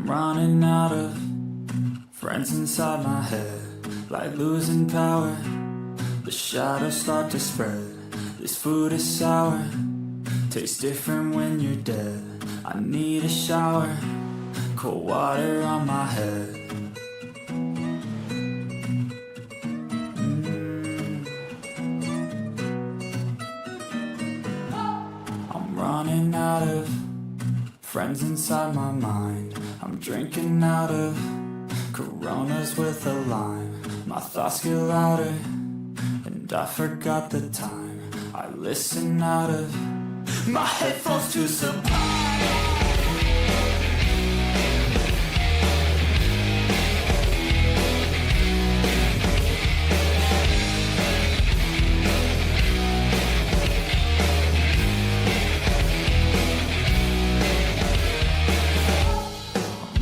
running out of friends inside my head, like losing power. The shadows start to spread. This food is sour, tastes different when you're dead. I need a shower, cold water on my head. I'm running out of friends inside my mind. I'm drinking out of Coronas with a lime. My thoughts get louder, and I forgot the time. I listen out of my headphones to survive.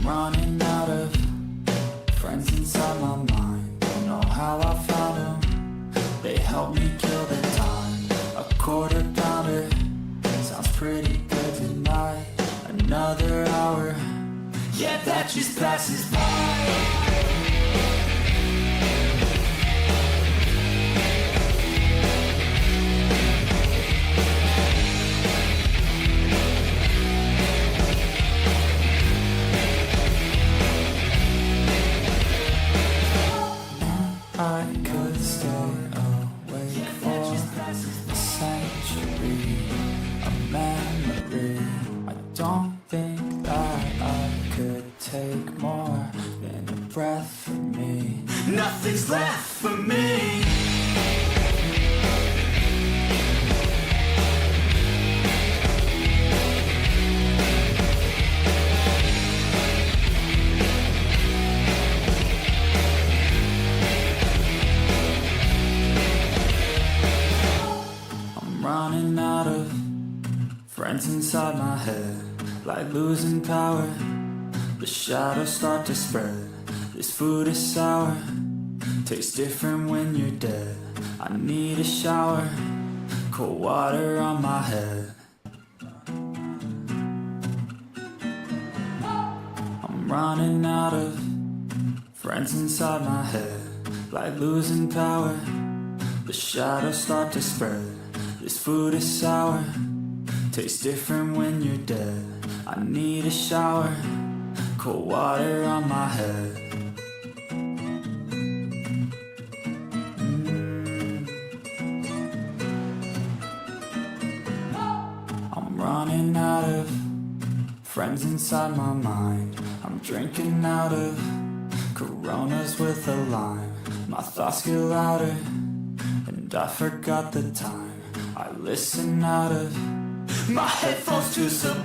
Running out of friends inside my mind. Don't know how I found them. They helped me kill the time. A quarter pounder sounds pretty good tonight. Another hour, yeah, that just passes by. I could stay awake for a century, a memory. I don't think that I could take more than a breath from me. Nothing's left for me. Running out of friends inside my head, like losing power. The shadows start to spread. This food is sour, tastes different when you're dead. I need a shower, cold water on my head. I'm running out of friends inside my head, like losing power. The shadows start to spread. This food is sour, tastes different when you're dead. I need a shower, cold water on my head. I'm running out of friends inside my mind. I'm drinking out of Coronas with a lime. My thoughts get louder, and I forgot the time. I listen out of my headphones to survive.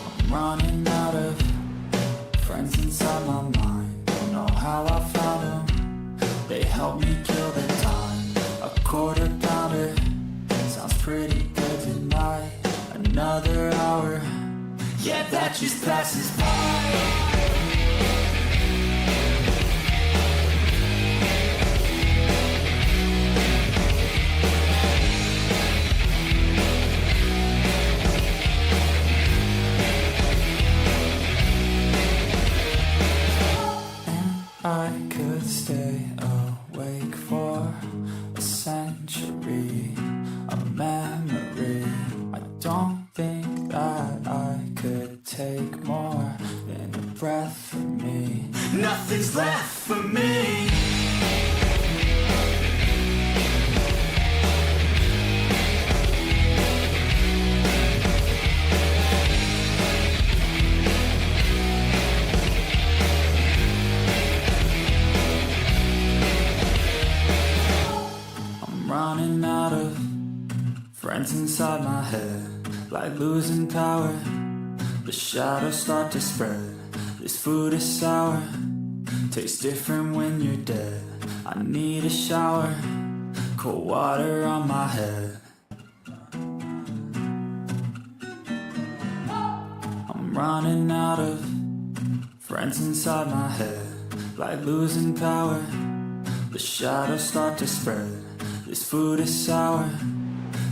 I'm running out of friends inside my mind. Don't know how I found them. They helped me kill the time. A quarter pounder sounds pretty good tonight. Another hour, yeah, that just passes by. I could stay awake for a century, a memory. I don't think that I could take more than a breath from me. Nothing's left for me. Running out of friends inside my head, like losing power. The shadows start to spread. This food is sour, tastes different when you're dead. I need a shower, cold water on my head. I'm running out of friends inside my head, like losing power. The shadows start to spread. This food is sour,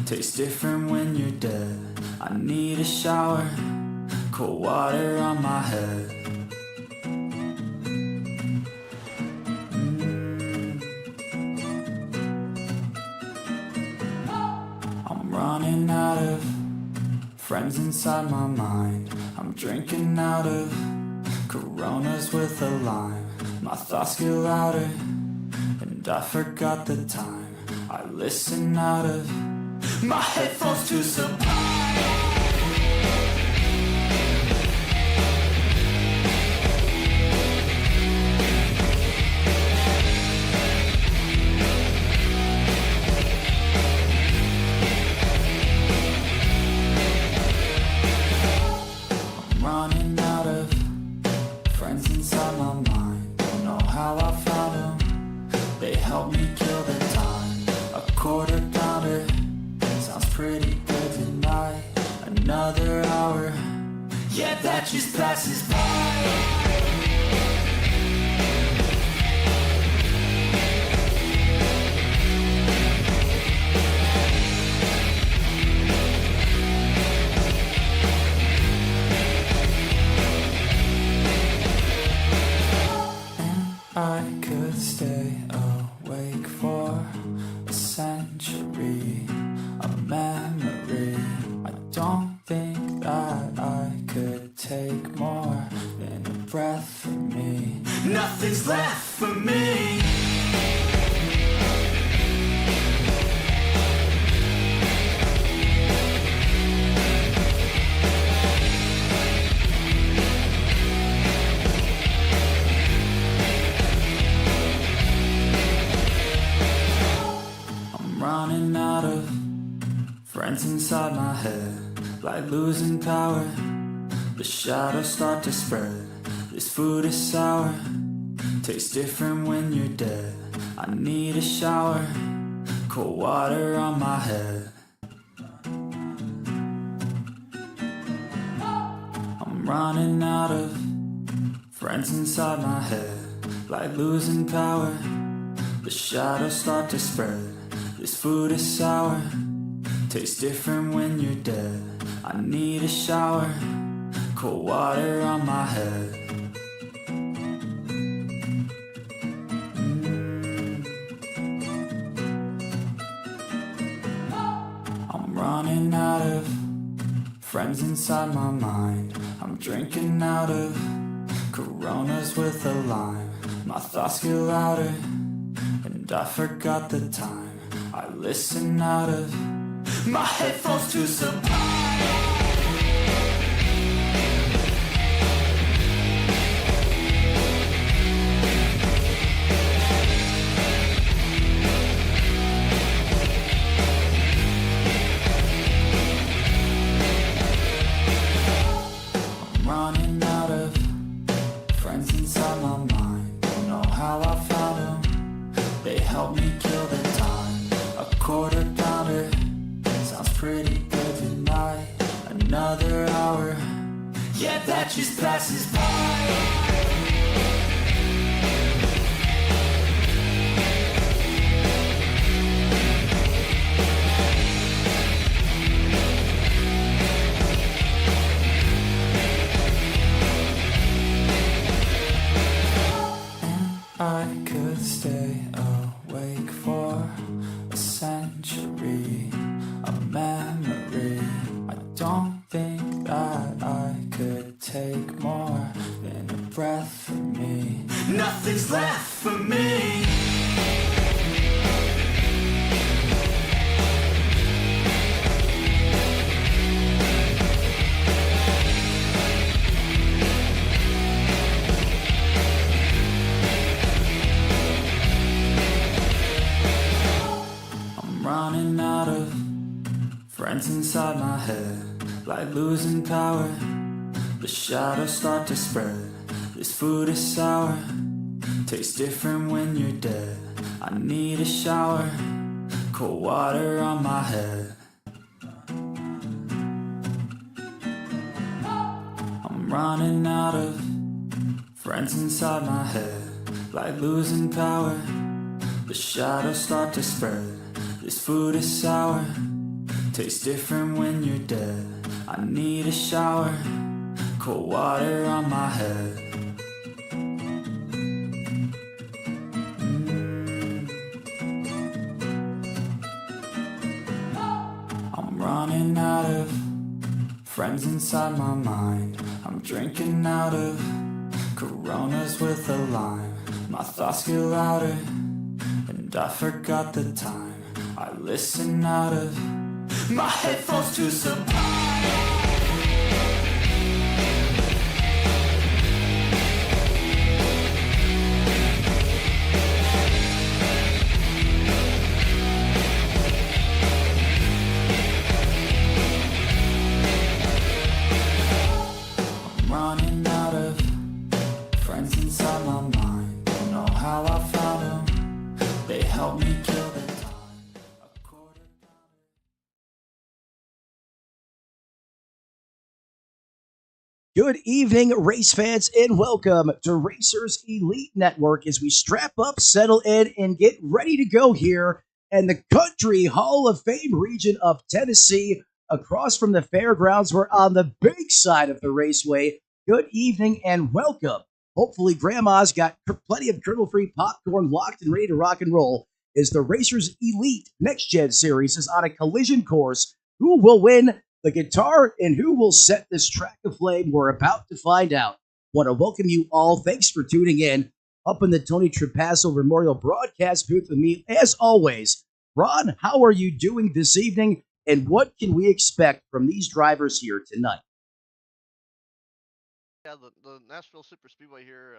tastes different when you're dead. I need a shower, cold water on my head. I'm running out of friends inside my mind. I'm drinking out of Coronas with a lime. My thoughts get louder, and I forgot the time. I listen out of my headphones to survive. I'm running out of friends inside my mind. Don't know how I found them. They help me kill the time. A quarter pounder sounds pretty good tonight. Another hour, yeah, that just passes by. I could stay awake for a century, a memory. I don't think that I could take more than a breath from me. Nothing's left for me. Running out of friends inside my head, like losing power. The shadows start to spread. This food is sour, tastes different when you're dead. I need a shower, cold water on my head. I'm running out of friends inside my head, like losing power. The shadows start to spread. This food is sour, tastes different when you're dead. I need a shower, cold water on my head. I'm running out of friends inside my mind. I'm drinking out of Coronas with a lime. My thoughts get louder, and I forgot the time. I listen out of my headphones to survive. I'm running out of friends inside my mind. Don't know how I found them. They help me kill the time. A quarter pounder sounds pretty good tonight. Another hour, yeah, that just passes by. I could stay awake for a century, a memory. I don't think that I could take more than a breath from me. Nothing's left for me. Running out of friends inside my head, like losing power. The shadows start to spread. This food is sour, tastes different when you're dead. I need a shower, cold water on my head. I'm I'm running out of friends inside my head, like losing power. The shadows start to spread. This food is sour, tastes different when you're dead. I need a shower, cold water on my head. I'm running out of friends inside my mind. I'm drinking out of Coronas with a lime. My thoughts get louder, and I forgot the time. I listen out of my headphones to survive. I'm running out of friends inside my mind. Don't know how I found them. They help me kill the time. A quarter pounder. Good evening, race fans, and welcome to Racers Elite Network as we strap up, settle in, and get ready to go here in the Country Hall of Fame region of Tennessee, across from the fairgrounds. We're on the big side of the raceway. Good evening and welcome. Hopefully, Grandma's got plenty of kernel-free popcorn locked and ready to rock and roll as the Racers Elite Next Gen Series is on a collision course. Who will win the guitar and who will set this track aflame? We're about to find out. Want to welcome you all. Thanks for tuning in up in the Tony Trapasso Memorial Broadcast booth with me, as always. Ron, how are you doing this evening, and what can we expect from these drivers here tonight? Yeah, the Nashville Superspeedway here,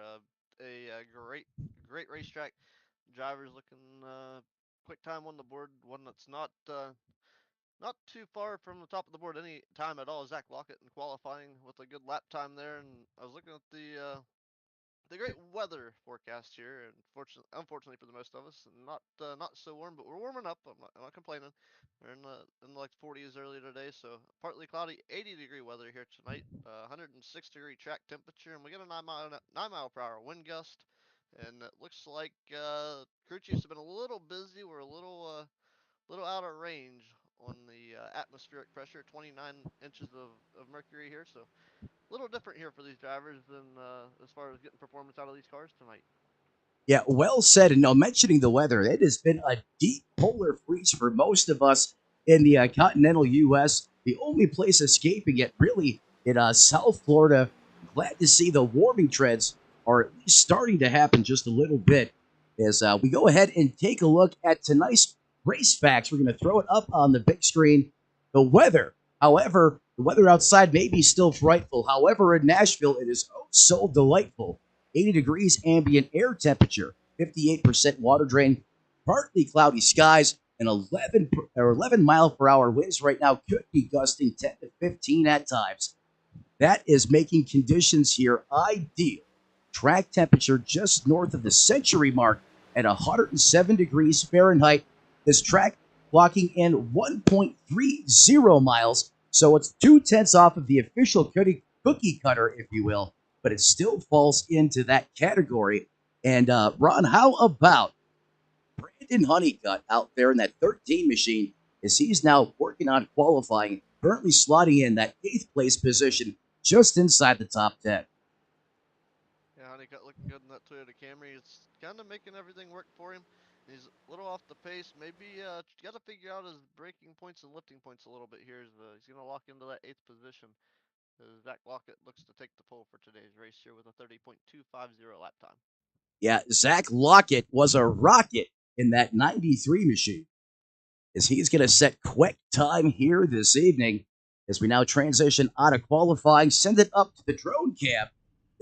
great racetrack. Drivers looking quick time on the board, one that's not too far from the top of the board any time at all. Zach Lockett in qualifying with a good lap time there, and I was looking at the great weather forecast here, and unfortunately for the most of us, not so warm, but we're warming up. I'm not complaining. We're in like 40s earlier today, so partly cloudy, 80-degree weather here tonight. 106-degree track temperature, and we get a 9 mile per hour wind gust. And it looks like crew chiefs have been a little busy. We're a little out of range on the atmospheric pressure, 29 inches of mercury here, so a little different here for these drivers than as far as getting performance out of these cars tonight. Yeah, well said. And now, mentioning the weather, it has been a deep polar freeze for most of us in the continental U.S. The only place escaping it really in South Florida. Glad to see the warming trends are at least starting to happen just a little bit as we go ahead and take a look at tonight's race facts. We're going to throw it up on the big screen. The weather, however, the weather outside may be still frightful. However, in Nashville, it is oh so delightful. 80 degrees ambient air temperature, 58% water drain, partly cloudy skies, and 11 mile per hour winds right now could be gusting 10 to 15 at times. That is making conditions here ideal. Track temperature just north of the century mark at 107 degrees Fahrenheit. This track clocking in 1.30 miles, so it's 2/10 off of the official cookie cutter, if you will, but it still falls into that category. And Ron, how about Brandon Honeycutt out there in that 13 machine as he's now working on qualifying, currently slotting in that 8th place position just inside the top 10. Yeah, Honeycutt looking good in that Toyota Camry. It's kind of making everything work for him. He's a little off the pace. Maybe got to figure out his braking points and lifting points a little bit here. He's going to lock into that 8th position. Zach Lockett looks to take the pole for today's race here with a 30.250 lap time. Yeah, Zach Lockett was a rocket in that 93 machine as he's going to set quick time here this evening as we now transition out of qualifying, send it up to the drone cam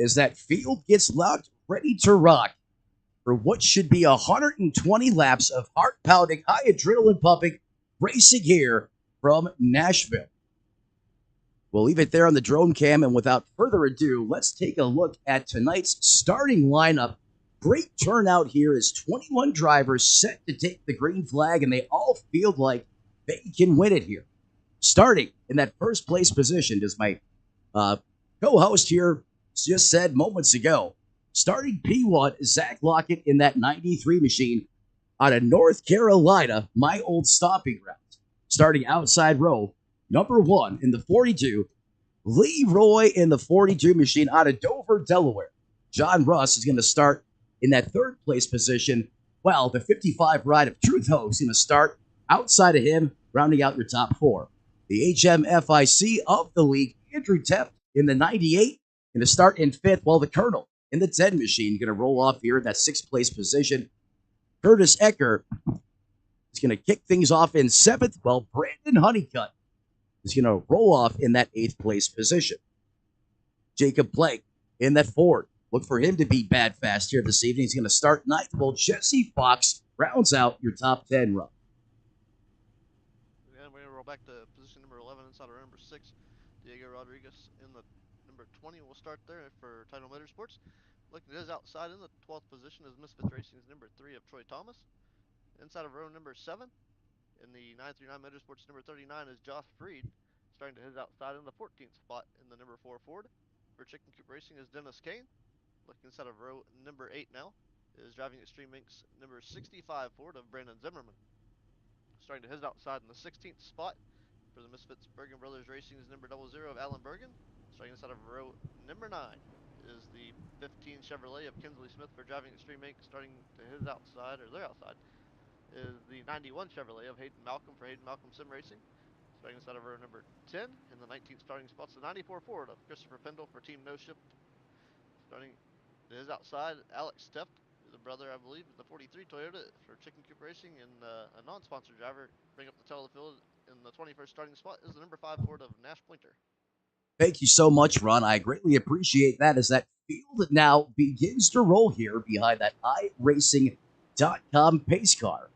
as that field gets locked, ready to rock for what should be 120 laps of heart-pounding, high adrenaline pumping racing here from Nashville. We'll leave it there on the drone cam, and without further ado, let's take a look at tonight's starting lineup. Great turnout here as 21 drivers set to take the green flag, and they all feel like they can win it here. Starting in that first place position is my co-host here just said moments ago. Starting P1, Zach Lockett in that 93 machine out of North Carolina, my old stomping ground. Starting outside row, number 1 in the 42, Leroy in the 42 machine out of Dover, Delaware. John Russ is going to start in that third place position, while the 55 ride of Truth Hope is going to start outside of him, rounding out your top 4. The HMFIC of the league, Andrew Tepp in the 98, going to start in 5th, while the Colonel in the 10 machine going to roll off here in that 6th place position. Curtis Ecker is going to kick things off in 7th, while Brandon Honeycutt is going to roll off in that 8th place position. Jacob Blake in that Ford. Look for him to be bad fast here this evening. He's going to start 9th, while Jesse Fox rounds out your top 10 run. And we're going to roll back to position number 11 inside of number 6. Diego Rodriguez in the number 20 will start there for Title Motorsports. Looking at his outside in the 12th position is Misfits Racing's number 3 of Troy Thomas. Inside of row number 7 in the 939 Motorsports number 39 is Josh Freed. Starting to his outside in the 14th spot in the number 4 Ford. For Chicken Coop Racing is Dennis Kane. Looking inside of row number 8 now is driving Extreme Inc.'s number 65 Ford of Brandon Zimmerman. Starting to his outside in the 16th spot for the Misfits Bergen Brothers Racing is number 00 of Alan Bergen. Starting inside of row number 9 is the 15 Chevrolet of Kinsley Smith for driving Extreme Inc. Starting to his outside, or their outside, is the 91 Chevrolet of Hayden Malcolm for Hayden Malcolm Sim Racing. Starting inside of row number 10 in the 19th starting spots, the 94 Ford of Christopher Pendle for Team No Ship. Starting to his outside, Alex Steft is a brother, I believe, the 43 Toyota for Chicken Coop Racing, and a non-sponsored driver bring up the tail of the field in the 21st starting spot is the number 5 Ford of Nash Pointer. Thank you so much, Ron. I greatly appreciate that as that field now begins to roll here behind that iRacing.com pace car.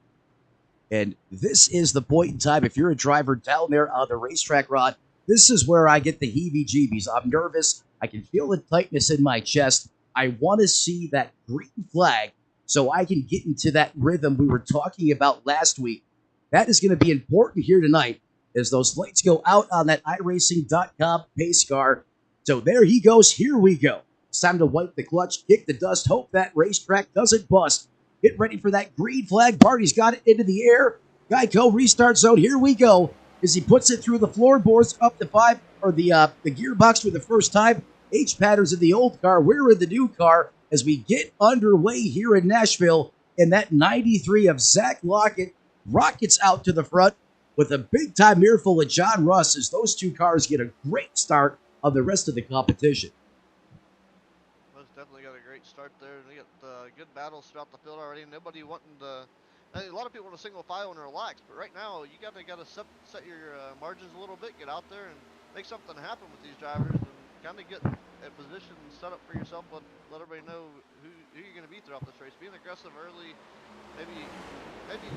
And this is the point in time, if you're a driver down there on the racetrack, Ron, this is where I get the heebie-jeebies. I'm nervous. I can feel the tightness in my chest. I want to see that green flag so I can get into that rhythm we were talking about last week. That is going to be important here tonight as those lights go out on that iRacing.com pace car. So there he goes. Here we go. It's time to wipe the clutch, kick the dust, hope that racetrack doesn't bust. Get ready for that green flag. Barty's got it into the air. Geico restart zone. Here we go. As he puts it through the floorboards up to 5, or the gearbox for the first time. H patterns in the old car. We're in the new car as we get underway here in Nashville. And that 93 of Zach Lockett rockets out to the front with a big-time earful of John Russ as those two cars get a great start of the rest of the competition. Most definitely got a great start there. They got good battles throughout the field already. Nobody wanting to. A lot of people want to single file and relax, but right now you gotta set your margins a little bit, get out there and make something happen with these drivers, and kind of get a position set up for yourself. Let everybody know who you're gonna be throughout this race. Being aggressive early, maybe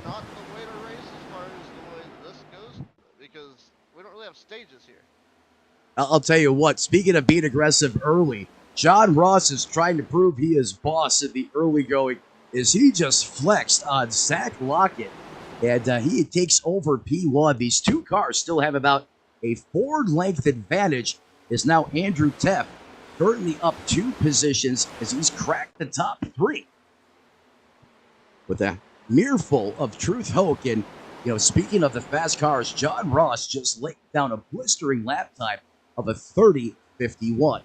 not the way to race as far as the way this goes, because we don't really have stages here. I'll tell you what, speaking of being aggressive early, John Ross is trying to prove he is boss in the early going as he just flexed on Zach Lockett, and he takes over P1. These two cars still have about a Ford-length advantage as now Andrew Tepp currently up 2 positions as he's cracked the top 3. With a mirrorful of Truth Hoke, and speaking of the fast cars, John Ross just laid down a blistering lap time of a 30:51. 30:51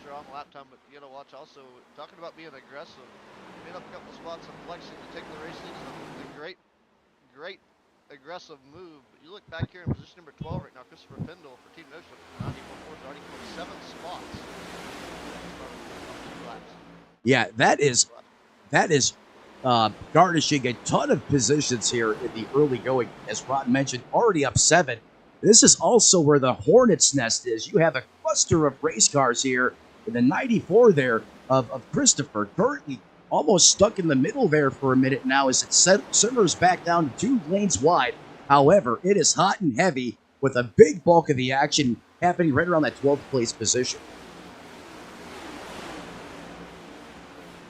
strong lap time, but you gotta watch also, talking about being aggressive, made up a couple spots and flexing to take the race lead. A great aggressive move. But you look back here in position number 12 right now, Christopher Pendle for Team No Ship, 94 Ford, already put 7 spots. Yeah, that is garnishing a ton of positions here in the early going. As Ron mentioned, already up 7. This is also where the Hornet's Nest is. You have a cluster of race cars here in the 94 there of Christopher, currently almost stuck in the middle there for a minute now as it simmers back down to 2 lanes wide. However, it is hot and heavy with a big bulk of the action happening right around that 12th place position.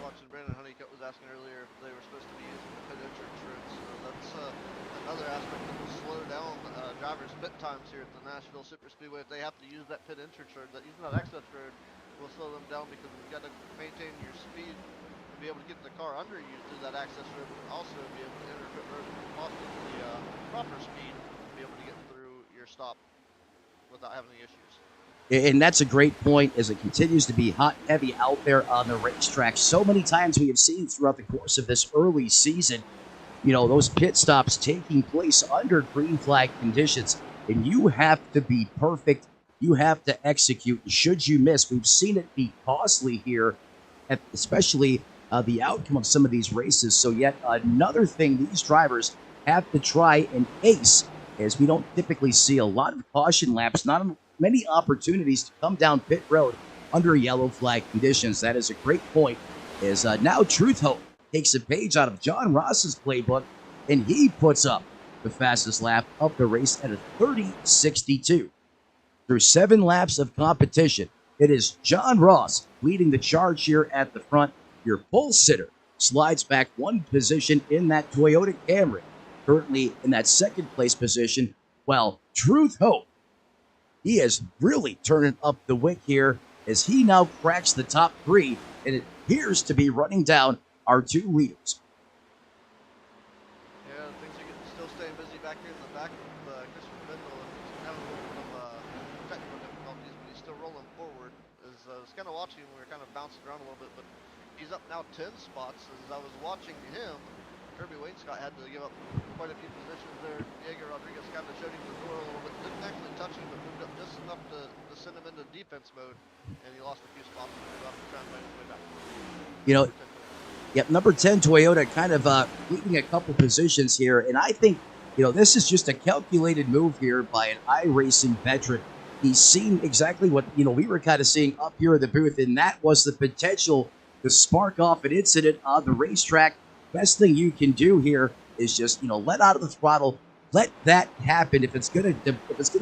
Watching Brandon Honeycutt was asking earlier if they were supposed to be using the pit entrance routes. So that's another aspect that will slow down drivers' pit times here at the Nashville Superspeedway. If they have to use that pit entrance road, that using that access road will slow them down because you've got to maintain your speed to be able to get the car under you through that access road, but also be able to enter pit road with possibly proper speed to be able to get through your stop without having any issues. And that's a great point as it continues to be hot and heavy out there on the racetrack. So many times we have seen throughout the course of this early season, those pit stops taking place under green flag conditions. And you have to be perfect. You have to execute. Should you miss, we've seen it be costly here, especially the outcome of some of these races. So yet another thing these drivers have to try and ace, as we don't typically see a lot of caution laps, not many opportunities to come down pit road under yellow flag conditions. That is a great point. As now Truth Hope takes a page out of John Ross's playbook, and he puts up the fastest lap of the race at a 30.62. Through 7 laps of competition, it is John Ross leading the charge here at the front. Your pole sitter slides back 1 position in that Toyota Camry, currently in that 2nd place position, while Truth Hope, he is really turning up the wick here as he now cracks the top 3 and it appears to be running down our 2 leaders. Yeah, things are still staying busy back here in the back with Christopher Bindle, and he's having a little bit of technical difficulties, but he's still rolling forward. I was kind of watching him, we were kind of bouncing around a little bit, but he's up now 10 spots. As I was watching him, Kirby Wainscott had to give up quite a few positions there. Diego Rodriguez kind of showed him the door a little bit. Didn't actually touch him, but moved up just enough to send him into defense mode. And he lost a few spots and moved up to try and find his way back. Yep, number 10 Toyota kind of leading a couple positions here. And I think, this is just a calculated move here by an iRacing veteran. He's seen exactly what, we were kind of seeing up here in the booth, and that was the potential to spark off an incident on the racetrack. Best thing you can do here is just let out of the throttle, let that happen. If it's gonna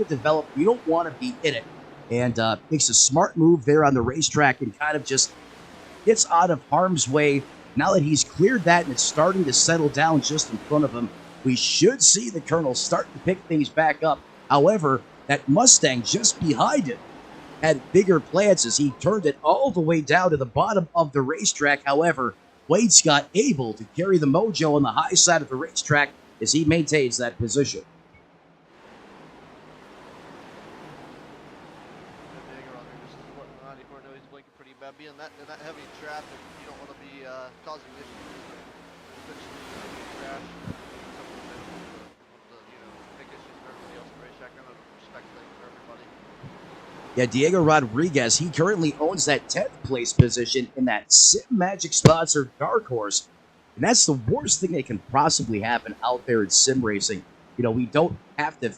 develop, you don't want to be in it. And makes a smart move there on the racetrack and kind of just gets out of harm's way. Now that he's cleared that and it's starting to settle down just in front of him, we should see the Colonel start to pick things back up. However, that Mustang just behind him had bigger plans as he turned it all the way down to the bottom of the racetrack. However, Wainscott able to carry the mojo on the high side of the racetrack as he maintains that position. Diego Rodriguez is letting the 94 know he's blinking pretty bad. Being in that heavy traffic, you don't want to be causing issues. Eventually, crash. Make issues for everybody else in the racetrack. Kind of respect thing for everybody. Yeah, Diego Rodriguez, he currently owns that 10th place position in that Sim Magic sponsored dark horse. And that's the worst thing that can possibly happen out there in sim racing. We don't have to,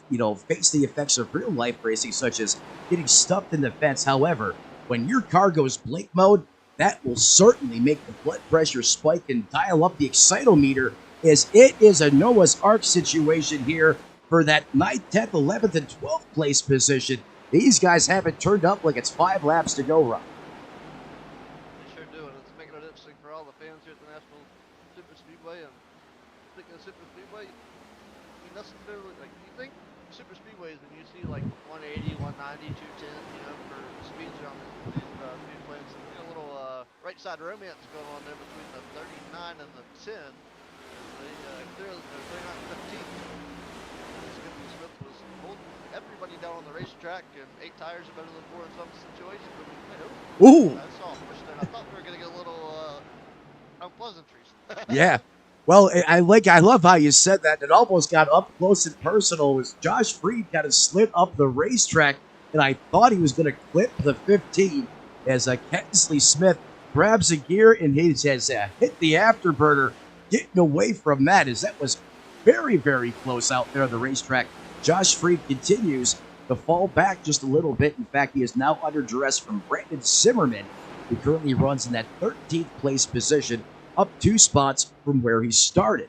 face the effects of real life racing, such as getting stuffed in the fence. However, when your car goes blink mode, that will certainly make the blood pressure spike and dial up the excitometer, as it is a Noah's Ark situation here for that 9th, 10th, 11th, and 12th place position. These guys have it turned up like it's 5 laps to go, Rob. They sure do, and it's making it interesting for all the fans here at the Nashville Superspeedway. And speaking of Superspeedway, you necessarily, you think Superspeedways when you see 180, 190, 210, for speeds around these speed planes, and a little right side romance going on there between the 39 and the 10. They clearly, they're 39 and 15. Smith was holding everybody down on the racetrack, and 8 tires are better than 4 in some situations. But Ooh. I saw a push there. I thought we were going to get a little unpleasantries. Yeah. Well, I love how you said that. It almost got up close and personal as Josh Freed kind of slid up the racetrack, and I thought he was going to clip the 15 as Kensley Smith grabs a gear and he has hit the afterburner, getting away from that, as that was very, very close out there on the racetrack. Josh Freed continues to fall back just a little bit. In fact, he is now under duress from Brandon Zimmerman, who currently runs in that 13th place position, up 2 spots from where he started.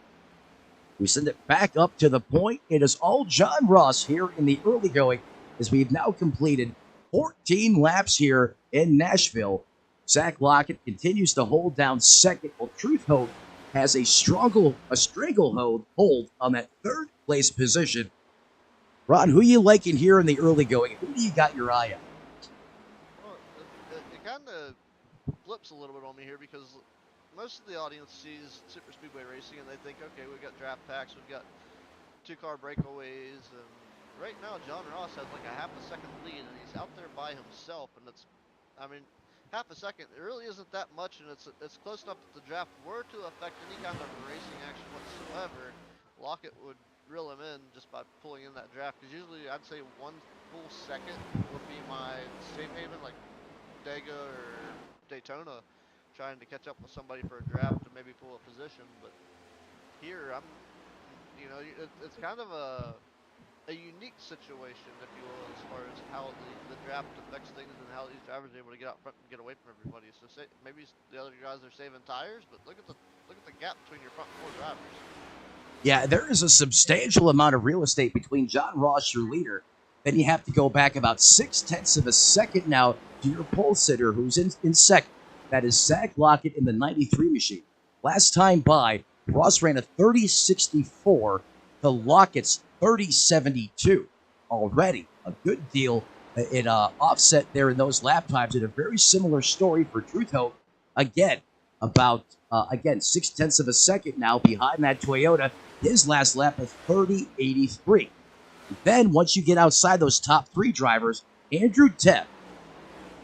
We send it back up to the point. It is all John Ross here in the early going, as we've now completed 14 laps here in Nashville. Zach Lockett continues to hold down second, while Truth Hope has a stranglehold on that 3rd place position. Ron, who you liking here in the early going? Who do you got your eye on? Well, it kind of flips a little bit on me here because most of the audience sees super speedway racing and they think, okay, we've got draft packs, we've got two-car breakaways, and right now John Ross has like a half a second lead, and he's out there by himself, and it's, I mean, half a second. It really isn't that much, and it's close enough that the draft were to affect any kind of racing action whatsoever. Lockett would reel him in just by pulling in that draft, because usually I'd say 1 full second would be my safe haven, like Dega or Daytona, trying to catch up with somebody for a draft to maybe pull a position. But here, it's kind of a unique situation, if you will, as far as how the draft affects things and how these drivers are able to get out front and get away from everybody. So maybe the other guys are saving tires, but look at the gap between your front four drivers. Yeah, there is a substantial amount of real estate between John Ross, your leader. Then you have to go back about 0.6 of a second now to your pole sitter, who's in second. That is Zach Lockett in the 93 machine. Last time by, Ross ran a 30.64 to Lockett's 30.72. Already a good deal in offset there in those lap times, and a very similar story for Trudeau. Again, about 0.6 of a second now behind that Toyota. His last lap of 30.83. Then once you get outside those top three drivers, Andrew Tepp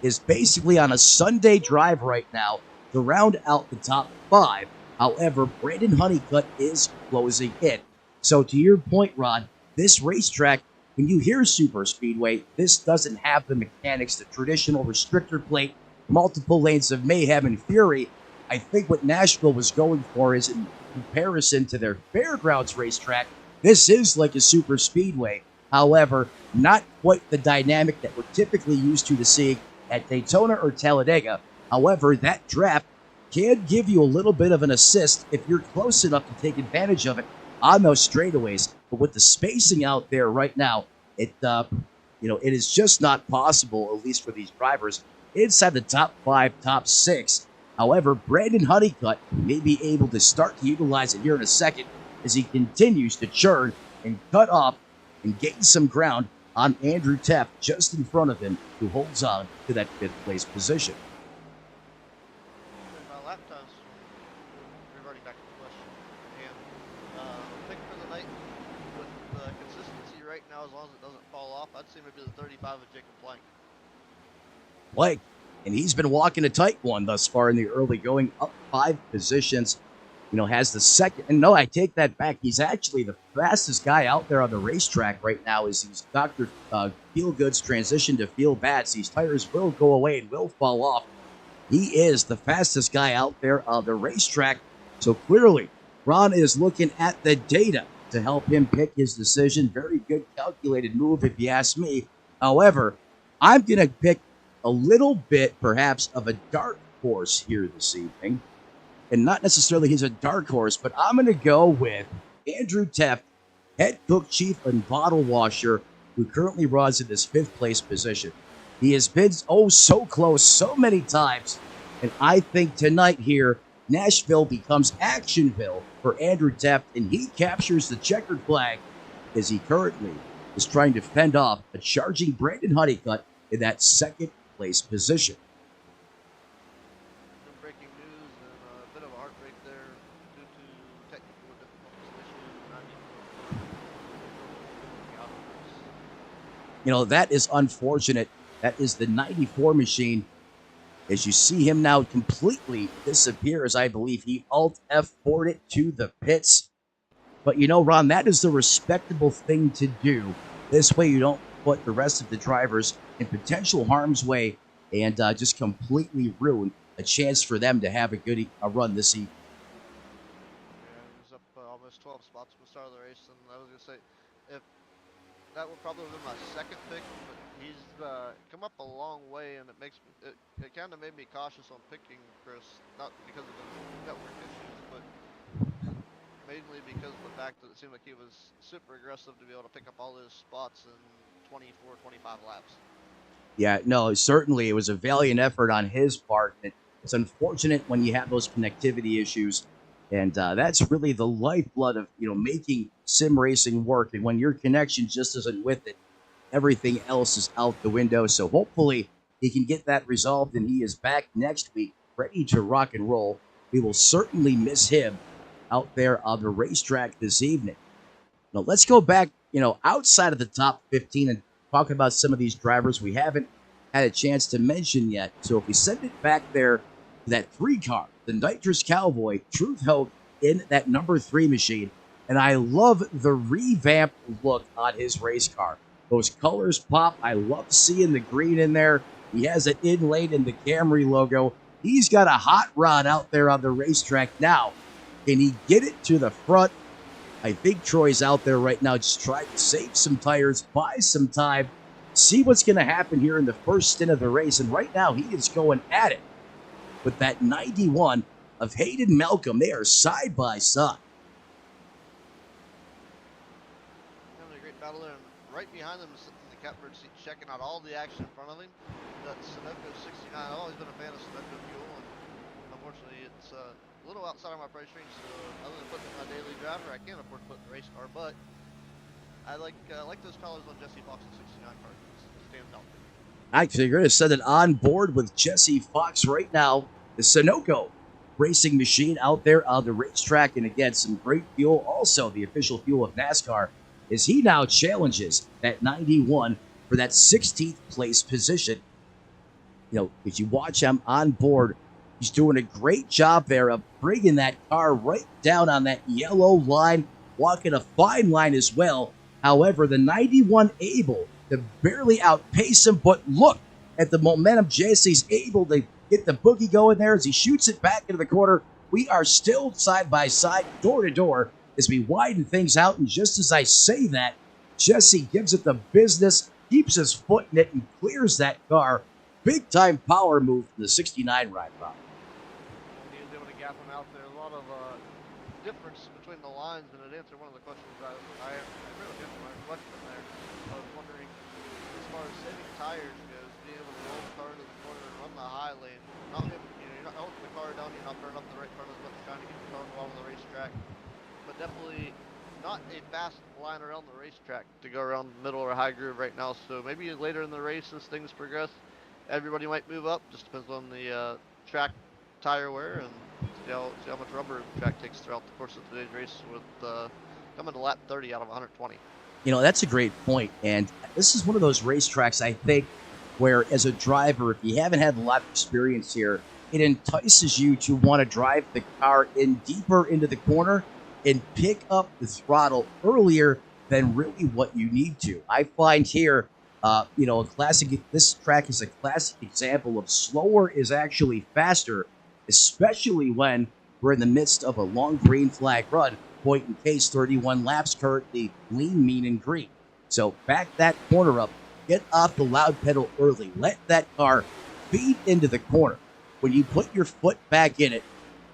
is basically on a Sunday drive right now to round out the top five. However, Brandon Honeycutt is closing in. So to your point, Ron, this racetrack, when you hear super speedway, this doesn't have the mechanics, the traditional restrictor plate, multiple lanes of mayhem and fury. I think what Nashville was going for is, in comparison to their fairgrounds racetrack, this is like a super speedway. However, not quite the dynamic that we're typically used to see at Daytona or Talladega. However, that draft can give you a little bit of an assist if you're close enough to take advantage of it on those straightaways. But with the spacing out there right now, it is just not possible, at least for these drivers, inside the top five, top six. However, Brandon Honeycutt may be able to start to utilize it here in a second as he continues to churn and cut off and gain some ground on Andrew Tepp just in front of him, who holds on to that fifth place position. About lap times, reverting back to the question, and pick for the night with consistency right now, as long as it doesn't fall off, I'd say maybe the 35 of Jacob Plank. Plank, and he's been walking a tight one thus far in the early going, up 5 positions. Has the second, and no, I take that back. He's actually the fastest guy out there on the racetrack right now as he's Dr. Feelgood's transition to Feel Bad's. These tires will go away and will fall off. He is the fastest guy out there on the racetrack. So clearly, Ron is looking at the data to help him pick his decision. Very good calculated move, if you ask me. However, I'm going to pick a little bit, perhaps, of a dark horse here this evening. And not necessarily he's a dark horse, but I'm going to go with Andrew Tepp, head cook, chief, and bottle washer, who currently runs in this 5th place position. He has been so close so many times, and I think tonight here, Nashville becomes Actionville for Andrew Tepp, and he captures the checkered flag as he currently is trying to fend off a charging Brandon Honeycutt in that 2nd place position. Breaking news and a bit of a heartbreak there due to technical difficulties. That is unfortunate. That is the 94 machine. As you see him now completely disappear, as I believe he Alt F4'd it to the pits. But Ron, that is the respectable thing to do. This way you don't put the rest of the drivers in potential harm's way and just completely ruin a chance for them to have a run this evening. Yeah, he was up almost 12 spots from the start of the race, and I was going to say, if that would probably have been my 2nd pick, but he's come up a long way, and it kind of made me cautious on picking Chris, not because of the network issues, but mainly because of the fact that it seemed like he was super aggressive to be able to pick up all those spots in 24, 25 laps. Yeah, no, certainly it was a valiant effort on his part. It's unfortunate when you have those connectivity issues And that's really the lifeblood of making sim racing work. And when your connection just isn't with it, everything else is out the window. So hopefully he can get that resolved, and he is back next week, ready to rock and roll. We will certainly miss him out there on the racetrack this evening. Now let's go back, outside of the top 15 and talk about some of these drivers we haven't had a chance to mention yet. So if we send it back there to that 3 car, the Nitrous Cowboy, Truth Hope in that number 3 machine. And I love the revamped look on his race car. Those colors pop. I love seeing the green in there. He has it inlaid in the Camry logo. He's got a hot rod out there on the racetrack now. Can he get it to the front? I think Troy's out there right now just trying to save some tires, buy some time, see what's going to happen here in the first stint of the race. And right now he is going at it with that 91 of Hayden Malcolm. They are side by side. Having a great battle there, and right behind them is sitting in the catbird seat, checking out all the action in front of him. That Sunoco 69. I've always been a fan of Sunoco fuel, and unfortunately, it's a little outside of my price range. So other than putting it in my daily driver, I can't afford to put in the race car. But I like those colors on Jesse Fox's 69 car. It stands out. Actually, you're going to send it on board with Jesse Fox right now. The Sunoco racing machine out there on the racetrack, and again, some great fuel. Also, the official fuel of NASCAR, as he now challenges that 91 for that 16th place position. As you watch him on board, he's doing a great job there of bringing that car right down on that yellow line, walking a fine line as well. However, the 91 able to barely outpace him, but look at the momentum. Jesse's able to get the boogie going there as he shoots it back into the corner. We are still side by side, door to door, as we widen things out. And just as I say that, Jesse gives it the business, keeps his foot in it, and clears that car. Big time power move from the 69 ride, Bob. He was able to gap him out there. A lot of difference between the lines, and it answered one of the questions I really answered my question there. I was wondering, as far as saving tires goes, being able to roll the car into the corner and run the high lane, you're not holding the car down, you're not burning up the right front as much, trying to get the car on the bottom of the racetrack, but definitely not a fast line around the racetrack to go around middle or high groove right now. So maybe later in the race as things progress, everybody might move up. Just depends on the track tire wear and see how much rubber the track takes throughout the course of today's race, with coming to lap 30 out of 120. That's a great point. And this is one of those racetracks, I think, where as a driver, if you haven't had a lot of experience here, it entices you to want to drive the car in deeper into the corner and pick up the throttle earlier than really what you need to. I find here, this track is a classic example of slower is actually faster, especially when we're in the midst of a long green flag run. Point in case, 31 laps currently, lean, mean, and green. So back that corner up, get off the loud pedal early, let that car feed into the corner. When you put your foot back in it,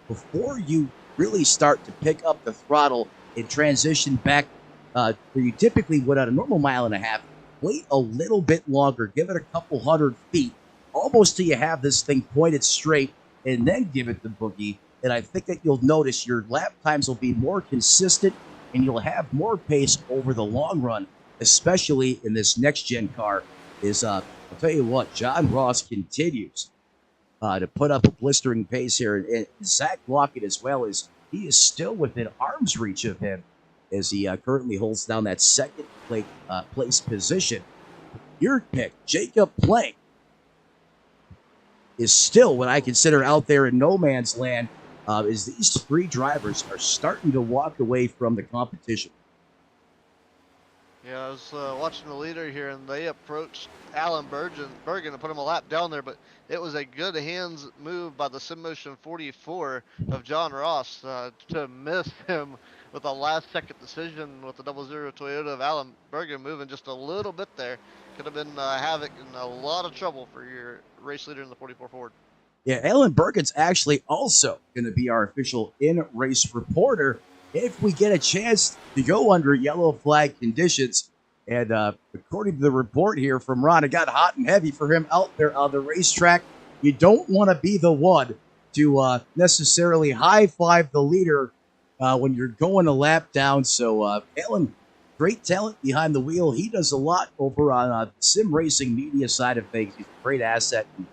before you really start to pick up the throttle and transition back where you typically would at a normal 1.5 miles, wait a little bit longer, give it a couple 100 feet, almost till you have this thing pointed straight, and then give it the boogie. And I think that you'll notice your lap times will be more consistent, and you'll have more pace over the long run, especially in this next-gen car. I'll tell you what, John Ross continues to put up a blistering pace here. And Zach Lockett as well, as he is still within arm's reach of him as he currently holds down that second place position. Your pick, Jacob Plank, is still what I consider out there in no man's land, as these 3 drivers are starting to walk away from the competition. Yeah, I was watching the leader here, and they approached Alan Bergen and put him a lap down there, but it was a good hands move by the SimMotion 44 of John Ross to miss him with a last-second decision with the 00 Toyota of Alan Bergen moving just a little bit there. Could have been havoc and a lot of trouble for your race leader in the 44 Ford. Yeah, Alan Bergen's actually also going to be our official in-race reporter if we get a chance to go under yellow flag conditions. And according to the report here from Ron, it got hot and heavy for him out there on the racetrack. You don't want to be the one to necessarily high five the leader when you're going a lap down. So, Alan, great talent behind the wheel. He does a lot over on sim racing media side of things. He's a great asset, and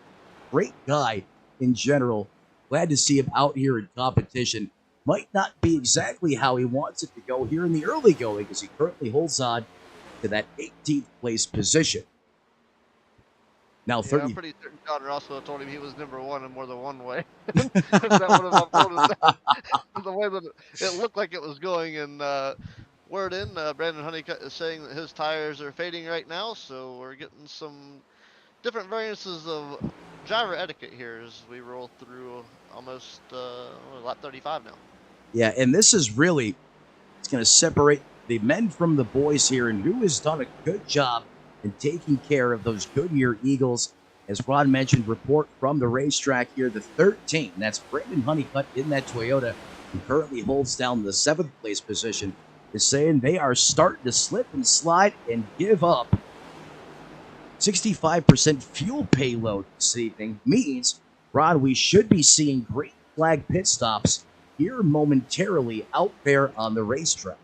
great guy in general. Glad to see him out here in competition. Might not be exactly how he wants it to go here in the early going, as he currently holds on to that 18th place position. Now, Yeah, 30. I'm pretty certain John Russell told him he was number one in more than one way. If that would have unfolded the way that it looked like it was going. And word in, Brandon Honeycutt is saying that his tires are fading right now, so we're getting some different variances of driver etiquette here as we roll through almost lap 35 now. Yeah, and this is really, it's going to separate the men from the boys here, and who has done a good job in taking care of those Goodyear Eagles. As Ron mentioned, report from the racetrack here, the 13. That's Brandon Honeycutt in that Toyota, who currently holds down the 7th place position, is saying they are starting to slip and slide and give up 65% fuel payload this evening. Means, Ron, we should be seeing green flag pit stops here momentarily out there on the racetrack.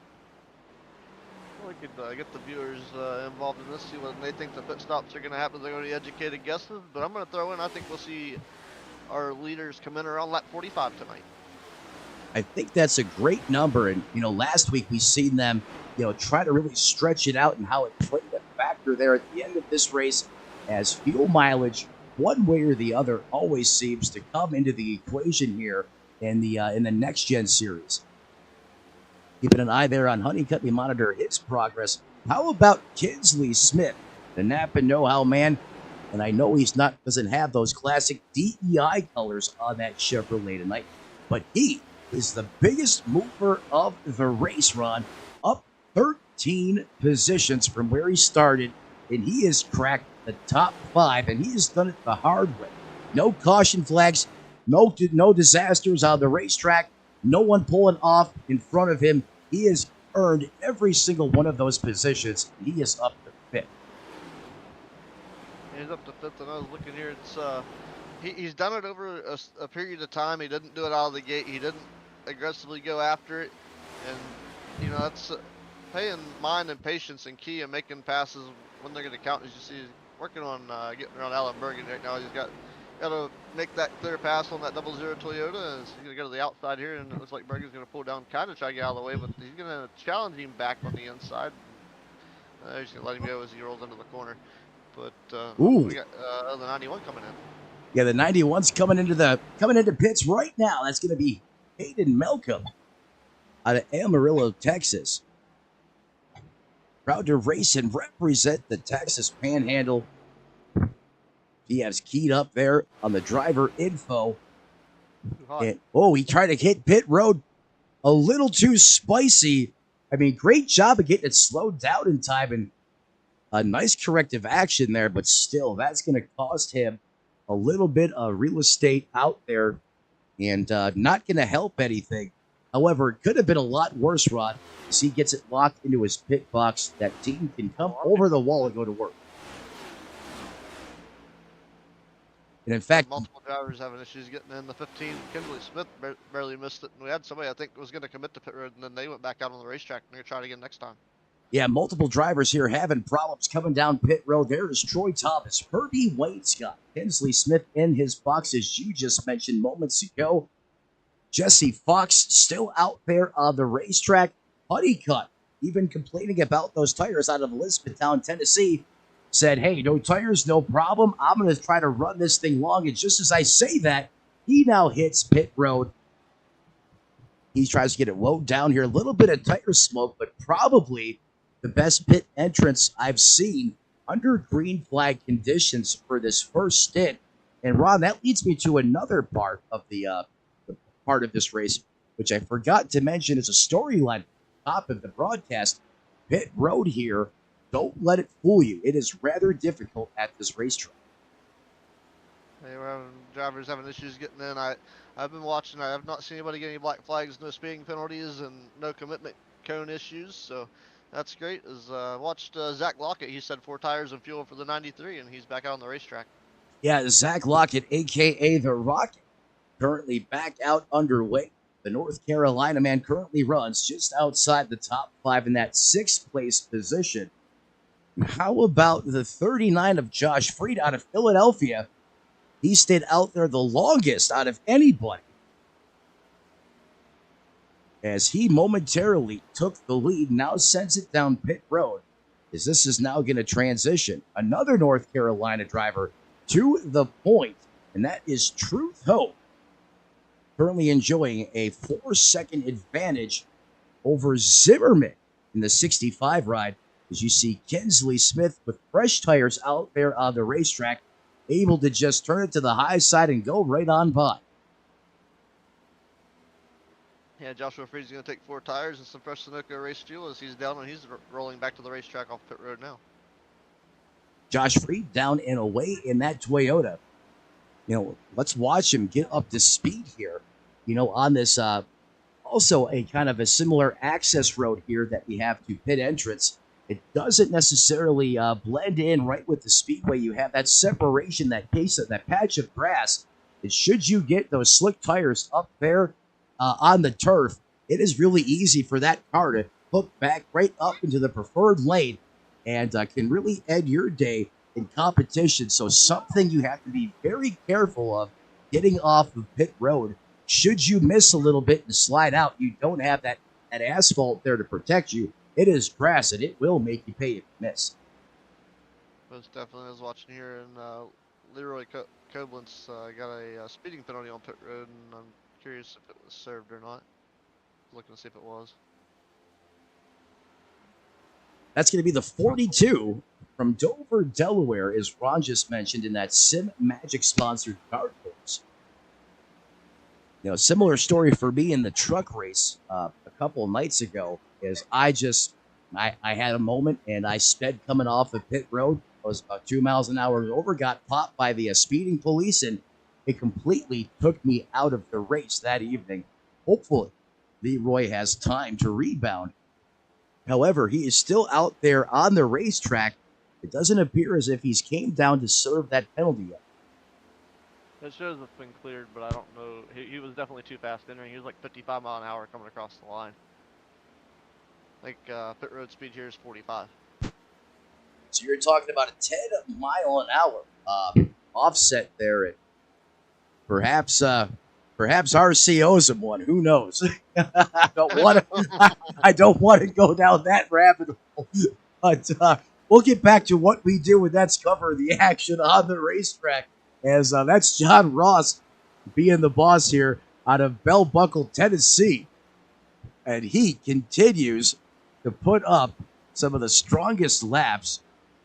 Well, we could get the viewers involved in this, see what they think the pit stops are going to happen. They're going to be educated guesses, but I'm going to throw in, I think we'll see our leaders come in around lap 45 tonight. I think that's a great number. And, last week we seen them, try to really stretch it out and how it played a factor there at the end of this race, as fuel mileage, one way or the other, always seems to come into the equation here in the next gen series. Keeping an eye there on Honeycutt, we monitor his progress. How about Kinsley Smith, the Napa know-how man? And I know doesn't have those classic DEI colors on that Chevrolet tonight, but he is the biggest mover of the race, Ron. Up 13 positions from where he started, and he has cracked the top 5, and he has done it the hard way. No caution flags, no disasters on the racetrack, no one pulling off in front of him. He has earned every single one of those positions. He is up to 5th. He's up to 5th, and I was looking here. It's he's done it over a period of time. He didn't do it out of the gate. He didn't aggressively go after it, and that's paying mind and patience and key and making passes when they're going to count. As you see, he's working on getting around Alan Bergen right now. He's got to make that clear pass on that 00 Toyota. He's going to go to the outside here, and it looks like Bergen's going to pull down, kind of try to get out of the way, but he's going to challenge him back on the inside. He's going to let him go as he rolls into the corner. But we got the 91 coming in. Yeah, the 91's coming into pits right now. That's going to be Hayden Malcolm out of Amarillo, Texas. Proud to race and represent the Texas Panhandle. He has keyed up there on the driver info. And, he tried to hit pit road a little too spicy. I mean, great job of getting it slowed down in time, and a nice corrective action there, but still, that's going to cost him a little bit of real estate out there, and not going to help anything. However, it could have been a lot worse, Rod, as he gets it locked into his pit box. That team can come over the wall and go to work. And in fact, multiple drivers having issues getting in the 15. Kinsley Smith barely missed it, and we had somebody I think was going to commit to pit road, and then they went back out on the racetrack and they're going to try it again next time. Yeah, multiple drivers here having problems coming down pit road. There is Troy Thomas, Herbie Wainscott, Kinsley Smith in his box, as you just mentioned moments ago. Jesse Fox still out there on the racetrack. Honeycutt, even complaining about those tires out of Elizabethtown, Tennessee, said, hey, no tires, no problem. I'm going to try to run this thing long. And just as I say that, he now hits pit road. He tries to get it low down here. A little bit of tire smoke, but probably the best pit entrance I've seen under green flag conditions for this first stint. And Ron, that leads me to another part of the part of this race, which I forgot to mention is a storyline at the top of the broadcast. Pit road here, don't let it fool you. It is rather difficult at this racetrack. Hey, we're having drivers having issues getting in. I've been watching. I have not seen anybody get any black flags, no speeding penalties, and no commitment cone issues. So that's great. As watched Zach Lockett, he said 4 tires and fuel for the 93, and he's back out on the racetrack. Yeah, Zach Lockett, a.k.a. The Rocket, currently back out underway. The North Carolina man currently runs just outside the top 5 in that 6th place position. How about the 39 of Josh Freed out of Philadelphia? He stayed out there the longest out of anybody, as he momentarily took the lead, now sends it down pit road, as this is now going to transition. Another North Carolina driver to the point, and that is Truth Hope, currently enjoying a 4-second advantage over Zimmerman in the 65 ride, as you see Kinsley Smith with fresh tires out there on the racetrack, able to just turn it to the high side and go right on by. Yeah, Joshua Freed's going to take 4 tires and some fresh Sunoco race fuel as he's down and he's rolling back to the racetrack off pit road now. Josh Freed down and away in that Toyota. Let's watch him get up to speed here, on this also a kind of a similar access road here that we have to pit entrance. It doesn't necessarily blend in right with the speedway. You have that separation, that patch of grass. And should you get those slick tires up there on the turf, it is really easy for that car to hook back right up into the preferred lane and can really end your day in competition. So something you have to be very careful of getting off of pit road. Should you miss a little bit and slide out, you don't have that asphalt there to protect you. It is grass, and it will make you pay if you miss. Most definitely. I was watching here, and Leroy Koblenz got a speeding penalty on pit road, and I'm curious if it was served or not. Looking to see if it was. That's going to be the 42 from Dover, Delaware, as Ron just mentioned, in that Sim Magic sponsored car course. Similar story for me in the truck race a couple of nights ago, is I had a moment and I sped coming off the pit road. I was about 2 miles an hour over, got popped by the speeding police, and it completely took me out of the race that evening. Hopefully, Leroy has time to rebound. However, he is still out there on the racetrack. It doesn't appear as if he's came down to serve that penalty yet. It shows it's been cleared, but I don't know. He was definitely too fast entering. He was like 55 mile an hour coming across the line. Like pit road speed here is 45. So you're talking about a 10 mile an hour offset there, and perhaps RC owes him one. Who knows? I don't want to go down that rabbit hole. But we'll get back to what we do, and that's cover the action on the racetrack. As that's John Ross being the boss here out of Bell Buckle, Tennessee. And he continues to put up some of the strongest laps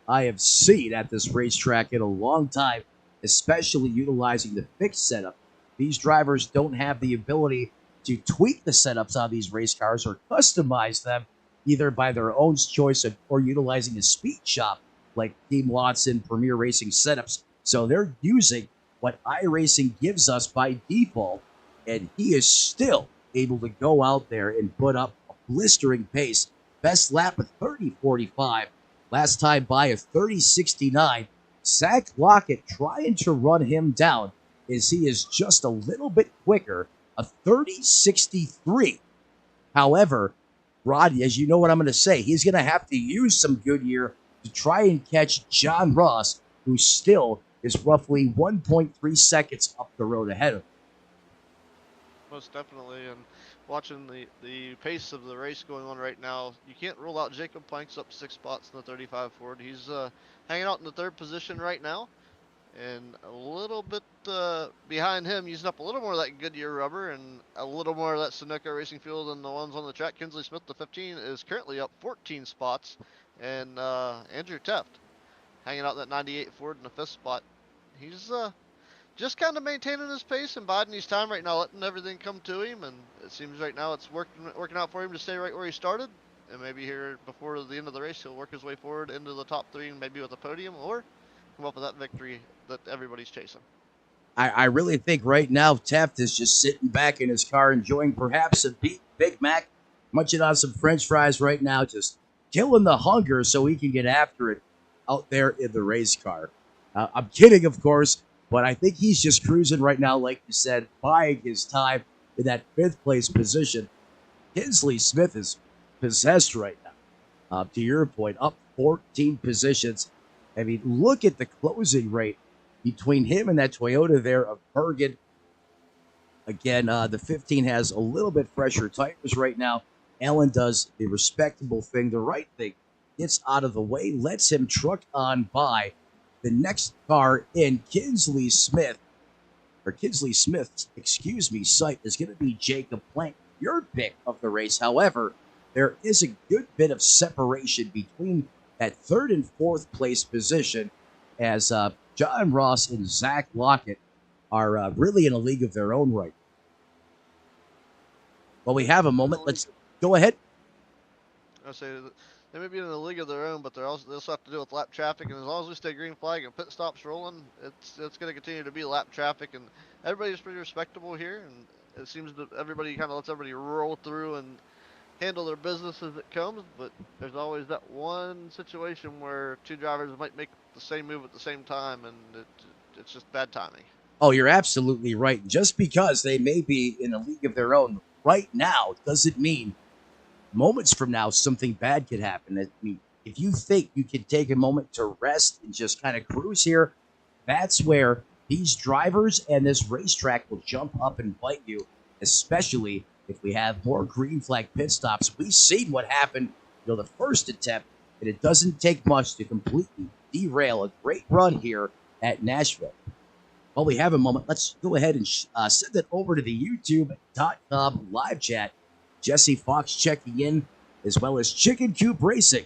I have seen at this racetrack in a long time, especially utilizing the fixed setup. These drivers don't have the ability to tweak the setups on these race cars or customize them either by their own choice or utilizing a speed shop like Team Watson, Premier Racing Setups. So they're using what iRacing gives us by default, and he is still able to go out there and put up a blistering pace. Best lap of 30:45. Last time by a 30:69. Zach Lockett trying to run him down as he is just a little bit quicker, a 30:63. However, Rod, as you know what I'm going to say, he's going to have to use some Goodyear to try and catch John Ross, who still is roughly 1.3 seconds up the road ahead of him. Most definitely, and watching the pace of the race going on right now, you can't rule out Jacob Planks up 6 spots in the 35 Ford. He's hanging out in the 3rd position right now, and a little bit behind him, using up a little more of that Goodyear rubber and a little more of that Sunoco racing fuel than the ones on the track. Kinsley Smith, the 15, is currently up 14 spots, and Andrew Teft hanging out in that 98 Ford in the 5th spot. He's just kind of maintaining his pace and biding his time right now, letting everything come to him, and it seems right now it's working out for him to stay right where he started, and maybe here before the end of the race he'll work his way forward into the top 3, maybe with a podium, or come up with that victory that everybody's chasing. I really think right now Taft is just sitting back in his car enjoying perhaps a Big Mac, munching on some French fries right now, just killing the hunger so he can get after it out there in the race car. I'm kidding, of course. But I think he's just cruising right now, like you said, buying his time in that fifth place position. Kinsley Smith is possessed right now. To your point, up 14 positions. I mean, look at the closing rate between him and that Toyota there of Bergen. Again, the 15 has a little bit fresher tires right now. Allen does the respectable thing, the right thing, gets out of the way, lets him truck on by. The next car in Kinsley Smith's, sight is going to be Jacob Plank, your pick of the race. However, there is a good bit of separation between that third and fourth place position as John Ross and Zach Lockett are really in a league of their own right. Well, we have a moment. Let's go ahead. I say that they may be in a league of their own, but they also have to deal with lap traffic. And as long as we stay green flag and pit stops rolling, it's going to continue to be lap traffic. And everybody's pretty respectable here, and it seems that everybody kind of lets everybody roll through and handle their business as it comes. But there's always that one situation where two drivers might make the same move at the same time, and it's just bad timing. Oh, you're absolutely right. Just because they may be in a league of their own right now doesn't mean moments from now something bad could happen. I mean, if you think you can take a moment to rest and just kind of cruise here, that's where these drivers and this racetrack will jump up and bite you, especially if we have more green flag pit stops. We've seen what happened, the first attempt, and it doesn't take much to completely derail a great run here at Nashville. While we have a moment, let's go ahead and send it over to the YouTube.com live chat. Jesse Fox checking in, as well as Chicken Coop Racing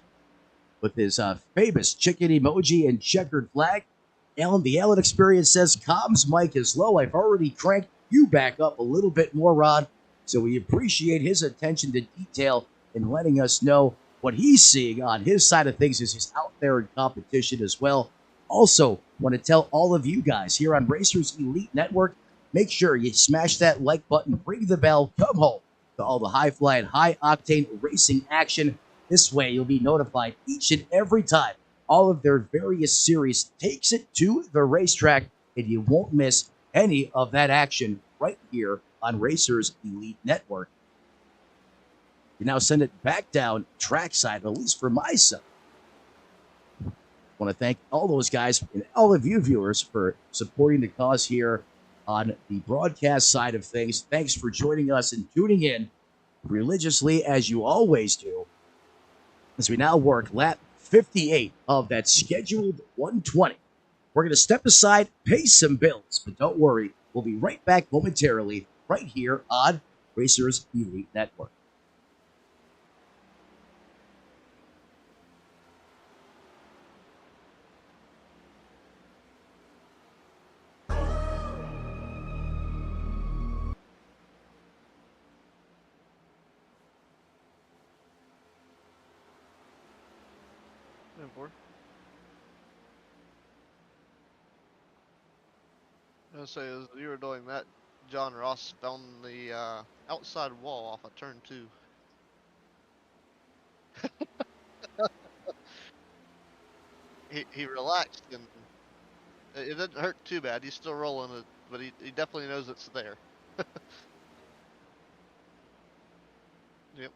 with his famous chicken emoji and checkered flag. The Allen Experience says, comms mic is low. I've already cranked you back up a little bit more, Rod. So we appreciate his attention to detail in letting us know what he's seeing on his side of things as he's out there in competition as well. Also, want to tell all of you guys here on Racers Elite Network, make sure you smash that like button, ring the bell, come home to all the high-flying, high-octane racing action. This way, you'll be notified each and every time all of their various series takes it to the racetrack, and you won't miss any of that action right here on Racers Elite Network. You now send it back down trackside, at least for my son. I want to thank all those guys and all of you viewers for supporting the cause here on the broadcast side of things. Thanks for joining us and tuning in religiously as you always do, as we now work lap 58 of that scheduled 120. We're going to step aside, pay some bills, but don't worry, we'll be right back momentarily right here on Racers Elite Network. I was say as you were doing that, John Ross found the outside wall off of turn 2. He relaxed and it didn't hurt too bad. He's still rolling it, but he definitely knows it's there. Yep.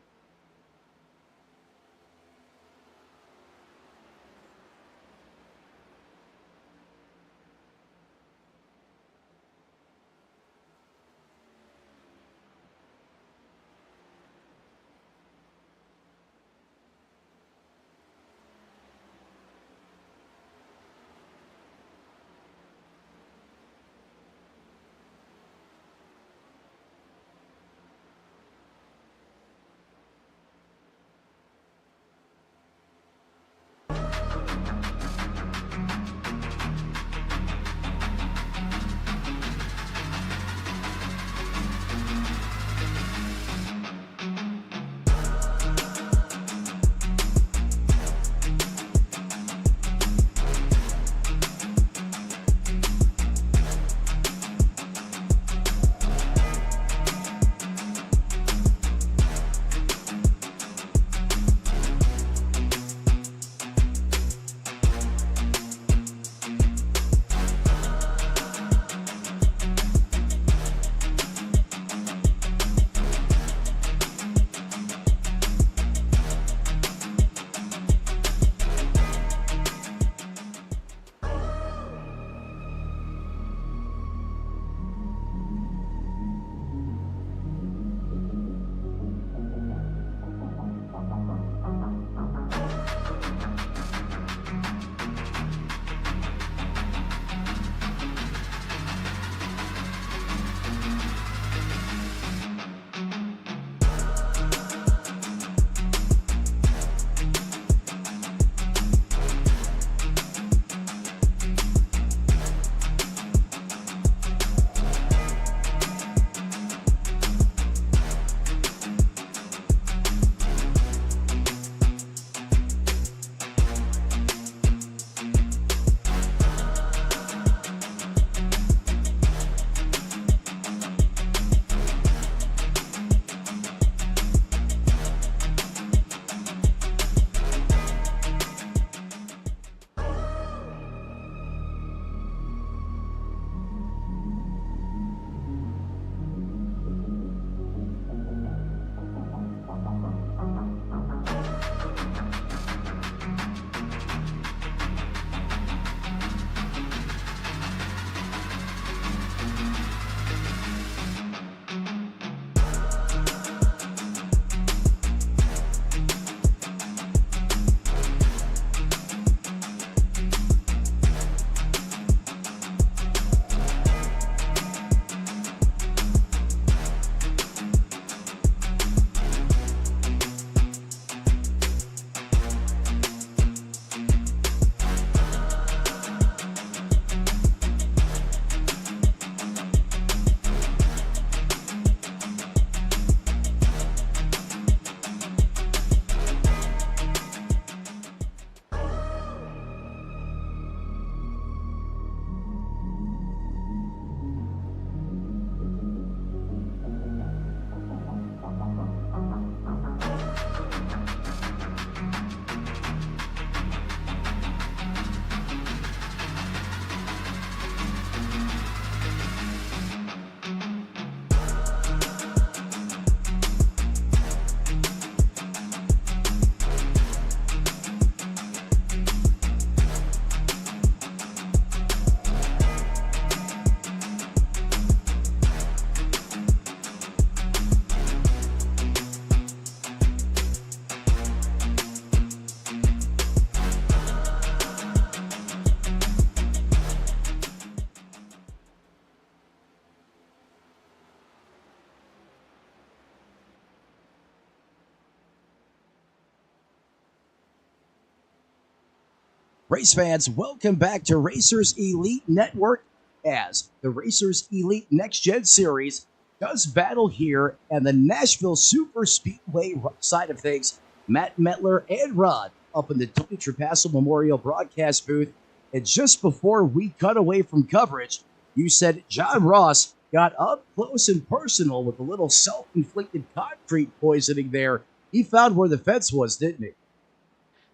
Race fans, welcome back to Racers Elite Network as the Racers Elite Next Gen Series does battle here and the Nashville Superspeedway side of things. Matt Metler and Rod up in the Tony Trapasso Memorial broadcast booth. And just before we cut away from coverage, you said John Ross got up close and personal with a little self-inflicted concrete poisoning there. He found where the fence was, didn't he?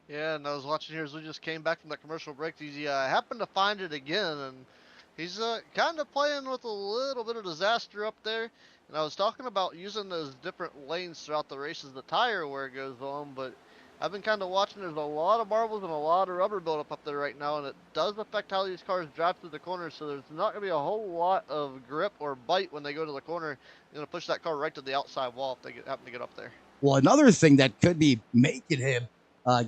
Yeah, and I was watching here as we just came back from that commercial break. He happened to find it again, and he's kind of playing with a little bit of disaster up there. And I was talking about using those different lanes throughout the races, the tire wear goes on, but I've been kind of watching. There's a lot of marbles and a lot of rubber buildup up there right now, and it does affect how these cars drive through the corners. So there's not going to be a whole lot of grip or bite when they go to the corner. You're going to push that car right to the outside wall if they happen to get up there. Well, another thing that could be making him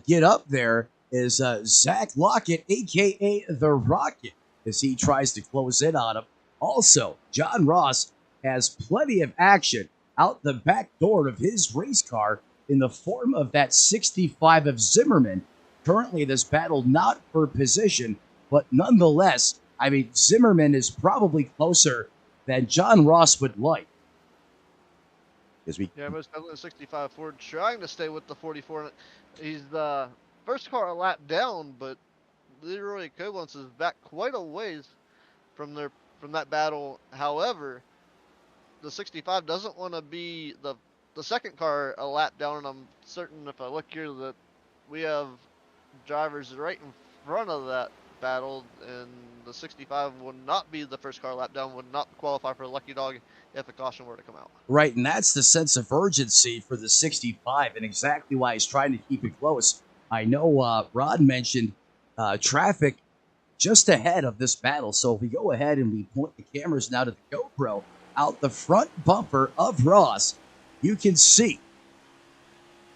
get up there is Zach Lockett, a.k.a. The Rocket, as he tries to close in on him. Also, John Ross has plenty of action out the back door of his race car in the form of that 65 of Zimmerman. Currently, this battle not for position, but nonetheless, I mean, Zimmerman is probably closer than John Ross would like. Yeah, most definitely 65 Ford trying to stay with the 44. He's the first car a lap down, but Leroy Koblenz is back quite a ways from that battle. However, the 65 doesn't want to be the second car a lap down, and I'm certain if I look here that we have drivers right in front of that battle, and the 65 would not be the first car lap down, would not qualify for a lucky dog if a caution were to come out. Right, and that's the sense of urgency for the 65 and exactly why he's trying to keep it close. I know Rod mentioned traffic just ahead of this battle, so if we go ahead and we point the cameras now to the GoPro out the front bumper of Ross, you can see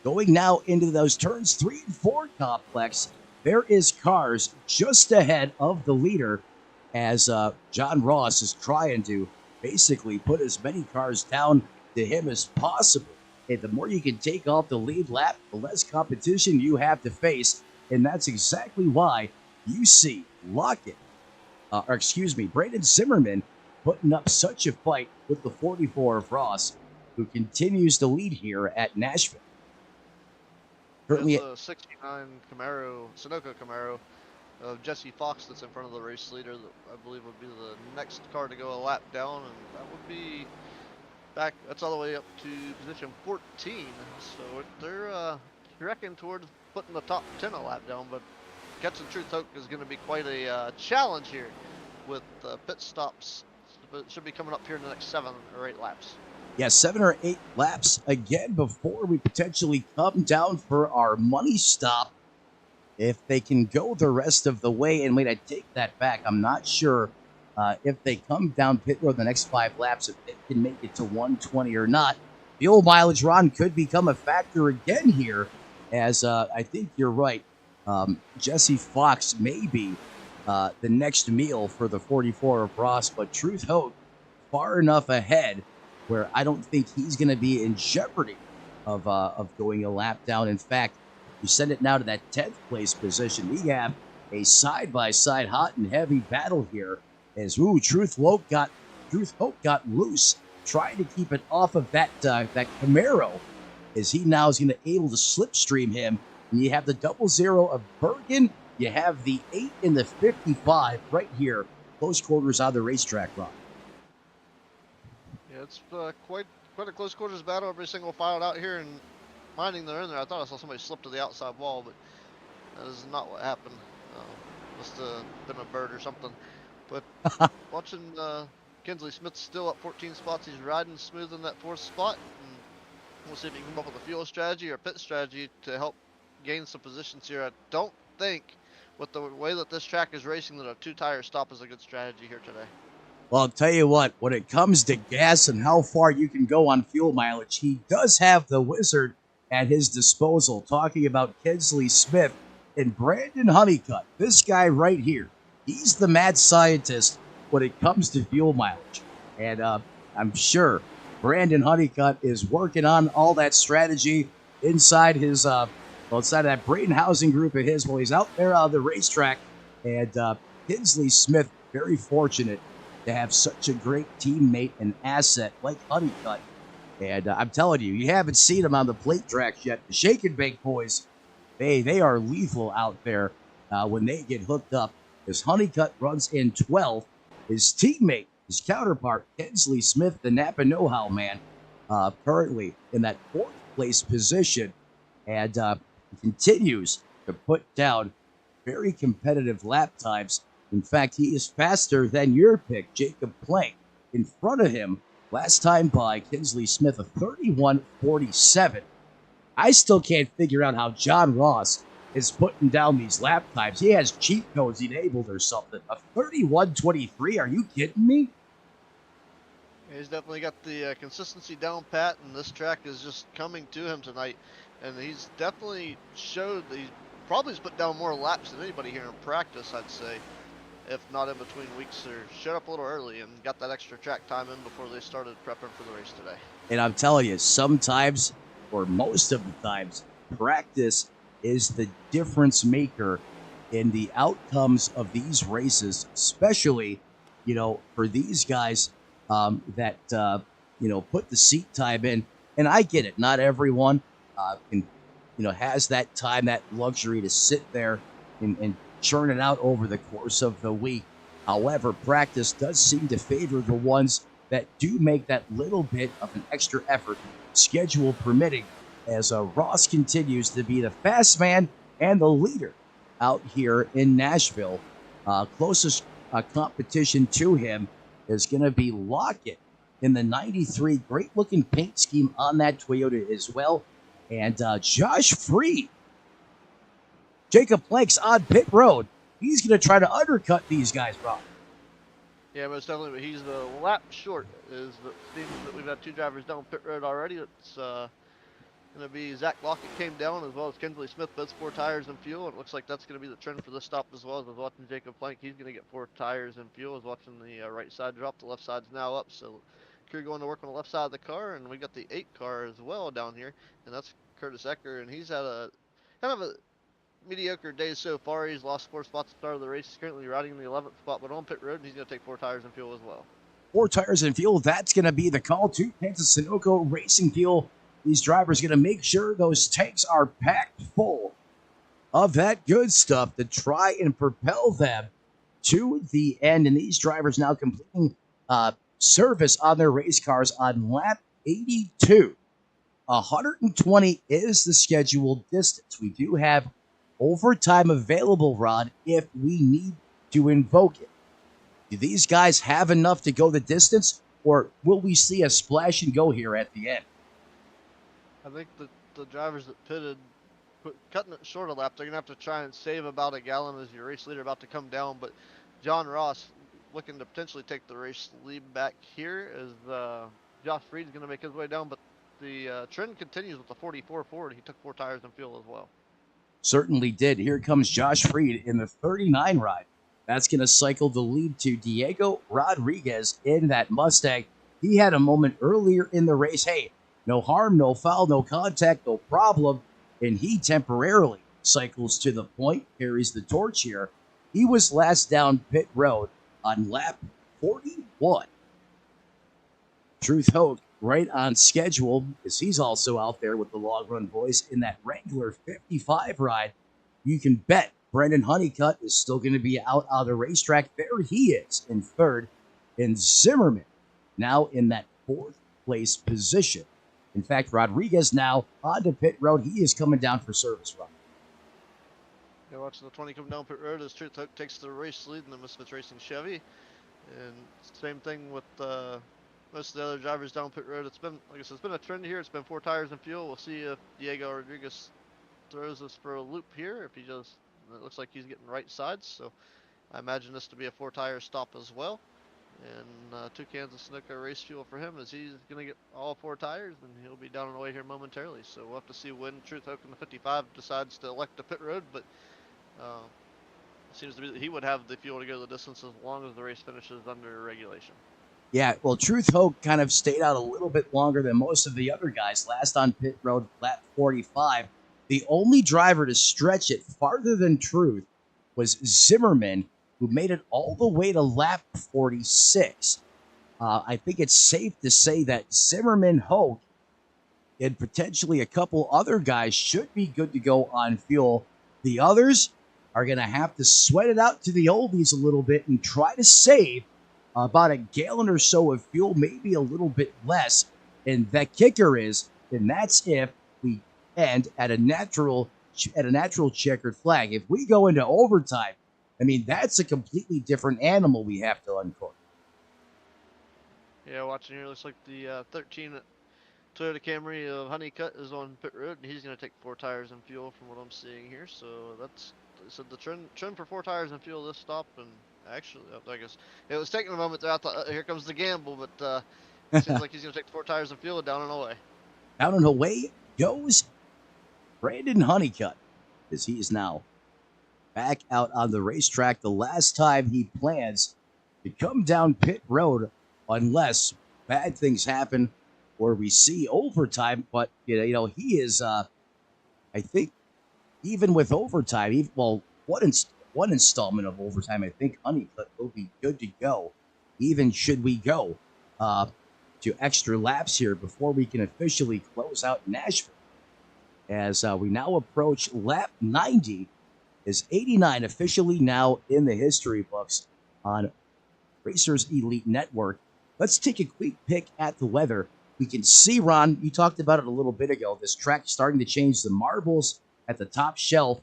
going now into those turns 3 and 4 complex, there is cars just ahead of the leader as John Ross is trying to basically put as many cars down to him as possible. And the more you can take off the lead lap, the less competition you have to face. And that's exactly why you see Brandon Zimmerman putting up such a fight with the 44 of Ross, who continues to lead here at Nashville. Currently, a 69 Camaro, Sunoco Camaro of Jesse Fox that's in front of the race leader that I believe would be the next car to go a lap down, and that would be back, that's all the way up to position 14. So they're wrecking towards putting the top 10 a lap down, but catching Truth Hope is going to be quite a challenge here with pit stops. But it should be coming up here in the next 7 or 8 laps. Yeah, 7 or 8 laps again before we potentially come down for our money stop. If they can go the rest of the way, and wait, I take that back. I'm not sure if they come down pit road the next 5 laps, if they can make it to 120 or not. Fuel mileage, Ron, could become a factor again here, as I think you're right. Jesse Fox may be the next meal for the 44 of Ross, but Truth Hope far enough ahead where I don't think he's going to be in jeopardy of going a lap down. In fact, you send it now to that 10th place position. We have a side-by-side hot and heavy battle here as Truth Hope got loose, trying to keep it off of that Camaro, as he now is going to be able to slipstream him. And you have the 00 of Bergen. You have the 8 and the 55 right here, close quarters on the racetrack, Ron. Yeah, it's quite a close quarters battle. Every single filed out here and minding they're in there. I thought I saw somebody slip to the outside wall, but that is not what happened. Must have been a bird or something. But watching Kinsley Smith still up 14 spots. He's riding smooth in that 4th spot. And we'll see if he can come up with a fuel strategy or pit strategy to help gain some positions here. I don't think, with the way that this track is racing, that a 2-tire stop is a good strategy here today. Well, I'll tell you what, when it comes to gas and how far you can go on fuel mileage, he does have the wizard at his disposal. Talking about Kinsley Smith and Brandon Honeycutt. This guy right here, he's the mad scientist when it comes to fuel mileage. And I'm sure Brandon Honeycutt is working on all that strategy inside his Well, it's that Braden Housing group of his. Well, he's out there on the racetrack, and Kinsley Smith, very fortunate to have such a great teammate and asset like Honeycutt. And I'm telling you, you haven't seen him on the plate tracks yet. The Shake and Bake boys, they are lethal out there when they get hooked up. As Honeycutt runs in 12th, his teammate, his counterpart, Kinsley Smith, the Napa know-how man, currently in that 4th place position. And he continues to put down very competitive lap times. In fact, he is faster than your pick, Jacob Plank. In front of him, last time by, Kinsley Smith, a 31:47. I still can't figure out how John Ross is putting down these lap times. He has cheat codes enabled or something. A 31:23? Are you kidding me? He's definitely got the consistency down pat, and this track is just coming to him tonight. And he's definitely showed that he probably has put down more laps than anybody here in practice, I'd say. If not in between weeks, or showed up a little early and got that extra track time in before they started prepping for the race today. And I'm telling you, sometimes, or most of the times, practice is the difference maker in the outcomes of these races, especially, for these guys that, put the seat time in. And I get it. Not everyone has that time, that luxury to sit there and churn it out over the course of the week. However, practice does seem to favor the ones that do make that little bit of an extra effort, schedule permitting, as Ross continues to be the fast man and the leader out here in Nashville. Closest competition to him is going to be Lockett in the 93. Great looking paint scheme on that Toyota as well. And Josh Freed, Jacob Plank's on pit road. He's going to try to undercut these guys, Rob. Yeah, most definitely, but he's the lap short. Is the seems that we've got 2 drivers down pit road already. It's going to be Zach Lockett came down, as well as Kinsley Smith, both 4 tires and fuel. And it looks like that's going to be the trend for this stop as well. As I was watching Jacob Plank, he's going to get 4 tires and fuel. I was watching the right side drop. The left side's now up, so crew going to work on the left side of the car, and we got the 8 car as well down here, and that's Curtis Ecker, and he's had a kind of a mediocre day so far. He's lost 4 spots at the start of the race. He's currently riding in the 11th spot, but on pit road, he's going to take 4 tires and fuel as well. 4 tires and fuel, that's going to be the call to Kansas Sunoco Racing Fuel. These drivers going to make sure those tanks are packed full of that good stuff to try and propel them to the end. And these drivers now completing service on their race cars on lap 82. 120 is the scheduled distance. We do have overtime available, Rod, if we need to invoke it. Do these guys have enough to go the distance, or will we see a splash and go here at the end? I think the drivers that pitted, cutting it short a lap, they're going to have to try and save about a gallon as your race leader about to come down. But John Ross looking to potentially take the race lead back here as Josh Freed's going to make his way down. But the trend continues with the 44 Ford. He took 4 tires and fuel as well. Certainly did. Here comes Josh Freed in the 39 ride. That's going to cycle the lead to Diego Rodriguez in that Mustang. He had a moment earlier in the race. Hey, no harm, no foul, no contact, no problem. And he temporarily cycles to the point, carries the torch here. He was last down pit road on lap 41. Truth Hogue right on schedule, as he's also out there with the long run boys in that Wrangler 55 ride. You can bet Brendan Honeycutt is still going to be out on the racetrack. There he is in 3rd. And Zimmerman now in that 4th place position. In fact, Rodriguez now onto pit road. He is coming down for service run. You're watching the 20 come down pit road as Truth Hogue takes the race lead in the Misfits Racing Chevy. And same thing with most of the other drivers down pit road. It's been, like I said, it's been a trend here. It's been 4 tires and fuel. We'll see if Diego Rodriguez throws us for a loop here. If he just, it looks like he's getting right sides. So I imagine this to be a 4 tire stop as well. And 2 cans of Sunoco race fuel for him, as he's going to get all 4 tires, and he'll be down and away here momentarily. So we'll have to see when Truth Hogue in the 55 decides to elect the pit road, but it seems to be that he would have the fuel to go the distance as long as the race finishes under regulation. Yeah, well, Truth Hogue kind of stayed out a little bit longer than most of the other guys. Last on pit road, lap 45. The only driver to stretch it farther than Truth was Zimmerman, who made it all the way to lap 46. I think it's safe to say that Zimmerman, Hoke, and potentially a couple other guys should be good to go on fuel. The others are going to have to sweat it out to the oldies a little bit and try to save about a gallon or so of fuel, maybe a little bit less. And the kicker is, and that's if we end at a natural checkered flag. If we go into overtime, I mean, that's a completely different animal we have to uncork. Yeah, watching here, looks like the 13 Toyota Camry of Honeycutt is on pit road, and he's going to take 4 tires and fuel from what I'm seeing here. So that's the trend for 4 tires and fuel this stop. And actually, I guess it was taking a moment there. I thought, here comes the gamble, but seems like he's going to take 4 tires and fuel down and away. Down and away goes Brandon Honeycutt, as he is now back out on the racetrack. The last time he plans to come down pit road, unless bad things happen or we see overtime. But you know he is. I think even with overtime, one installment of overtime, I think Honeycutt will be good to go. Even should we go to extra laps here before we can officially close out Nashville, as we now approach lap 90, is 89 officially now in the history books on Racers Elite Network. Let's take a quick peek at the weather. We can see, Ron, you talked about it a little bit ago, this track starting to change. The marbles at the top shelf,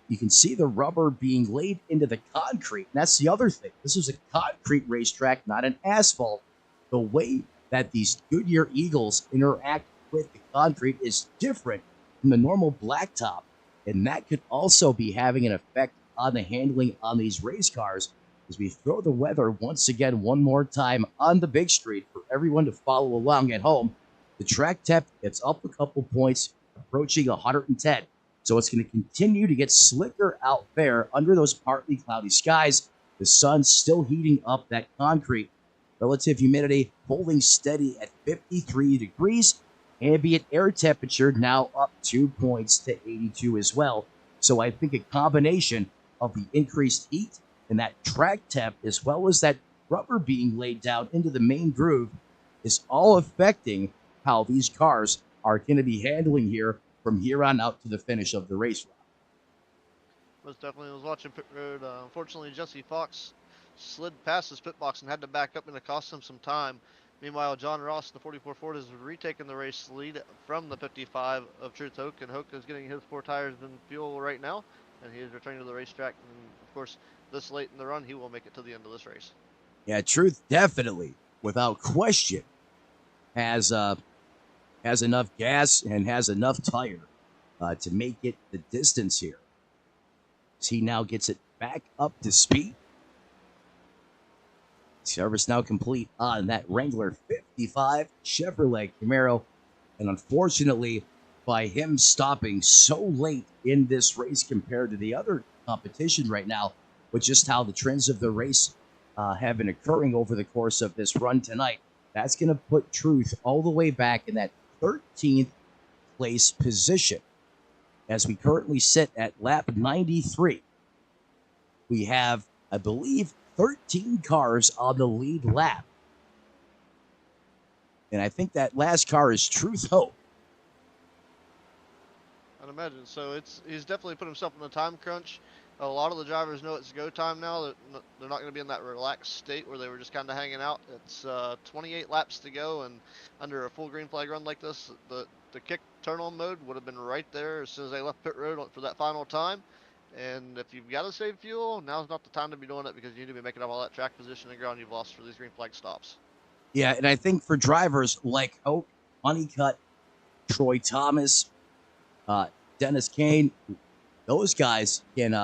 you can see the rubber being laid into the concrete. And that's the other thing. This is a concrete racetrack, not an asphalt. The way that these Goodyear Eagles interact with the concrete is different from the normal blacktop. And that could also be having an effect on the handling on these race cars as we throw the weather once again one more time on the big street for everyone to follow along at home. The track temp, it's up a couple points, approaching 110. So it's going to continue to get slicker out there under those partly cloudy skies. The sun's still heating up that concrete. Relative humidity holding steady at 53 degrees. Ambient air temperature now up 2 points to 82 as well. So I think a combination of the increased heat and that track temp, as well as that rubber being laid down into the main groove, is all affecting how these cars are going to be handling here from here on out to the finish of the race route. Most definitely was watching pit road. Unfortunately, Jesse Fox slid past his pit box and had to back up, and it cost him some time. Meanwhile, John Ross, the 44 Ford, has retaken the race lead from the 55 of Truth Hoke, and Hoke is getting his 4 tires and fuel right now, and he is returning to the racetrack. And of course, this late in the run, he will make it to the end of this race. Yeah, Truth definitely, without question, has enough gas and has enough tire to make it the distance here. As he now gets it back up to speed. Service now complete on that Wrangler 55 Chevrolet Camaro. And unfortunately, by him stopping so late in this race compared to the other competition right now, with just how the trends of the race have been occurring over the course of this run tonight, that's going to put Truth all the way back in that 13th place position. As we currently sit at lap 93, we have, I believe, 13 cars on the lead lap. And I think that last car is Truth Hope. I'd imagine. So he's definitely put himself in a time crunch. A lot of the drivers know it's go time now. They're not going to be in that relaxed state where they were just kind of hanging out. It's 28 laps to go, and under a full green flag run like this, the kick turn-on mode would have been right there as soon as they left pit road for that final time. And if you've got to save fuel, now's not the time to be doing it, because you need to be making up all that track position and ground you've lost for these green flag stops. Yeah, and I think for drivers like Hope, Honeycutt, Troy Thomas, Dennis Kane, those guys can,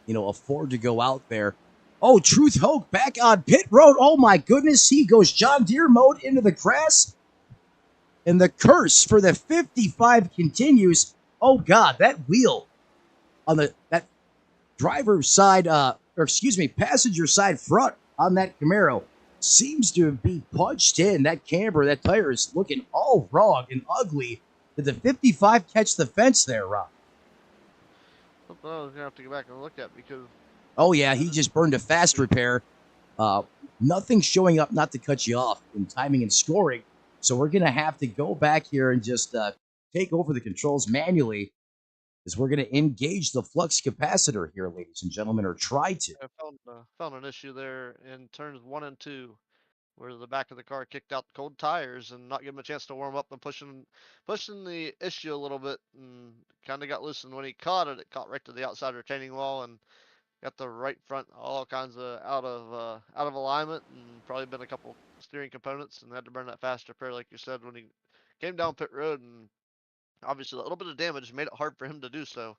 afford to go out there. Oh, Truth Hoke back on pit road. Oh my goodness, he goes John Deere mode into the grass. And the curse for the 55 continues. Oh God, that wheel on that driver's side, passenger side front on that Camaro seems to be punched in. That camber, that tire is looking all wrong and ugly. Did the 55 catch the fence there, Rob? Something I was gonna have to go back and look at because Oh, yeah, that he is just burned a fast pretty. repair. Uh, Nothing showing up, not to cut you off, in timing and scoring. So we're going to have to go back here and just take over the controls manually as we're going to engage the flux capacitor here, ladies and gentlemen, or try to. I found an issue there in turns 1 and 2 where the back of the car kicked out cold tires and not giving him a chance to warm up and pushing the issue a little bit and kind of got loose. And when he caught it, it caught right to the outside retaining wall and got the right front all kinds of out of alignment and probably been a couple steering components and had to burn that fast repair like you said when he came down pit road and obviously a little bit of damage made it hard for him to do so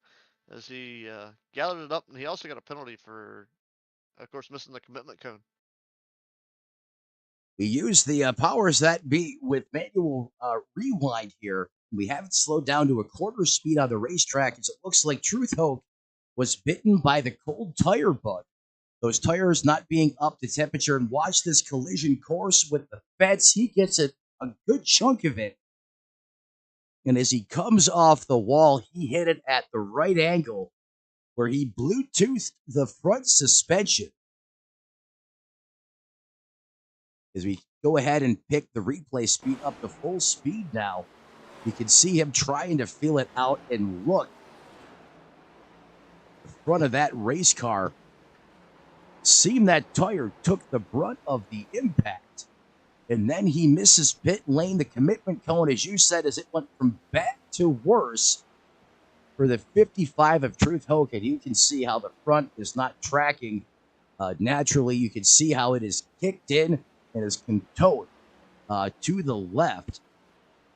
as he gathered it up and he also got a penalty for of course missing the commitment cone. We use the powers that be with manual rewind here. We have it slowed down to a quarter speed on the racetrack as it looks like Truth Hope was bitten by the cold tire bug. Those tires not being up to temperature, and watch this collision course with the fence. He gets a good chunk of it. And as he comes off the wall, he hit it at the right angle where he Bluetoothed the front suspension. As we go ahead and pick the replay speed up to full speed now, you can see him trying to feel it out and look. The front of that race car seemed that tire took the brunt of the impact. And then he misses pit lane, the commitment cone, as you said, as it went from bad to worse for the 55 of Truth Hoke. And you can see how the front is not tracking naturally. You can see how it is kicked in and is contoured to the left.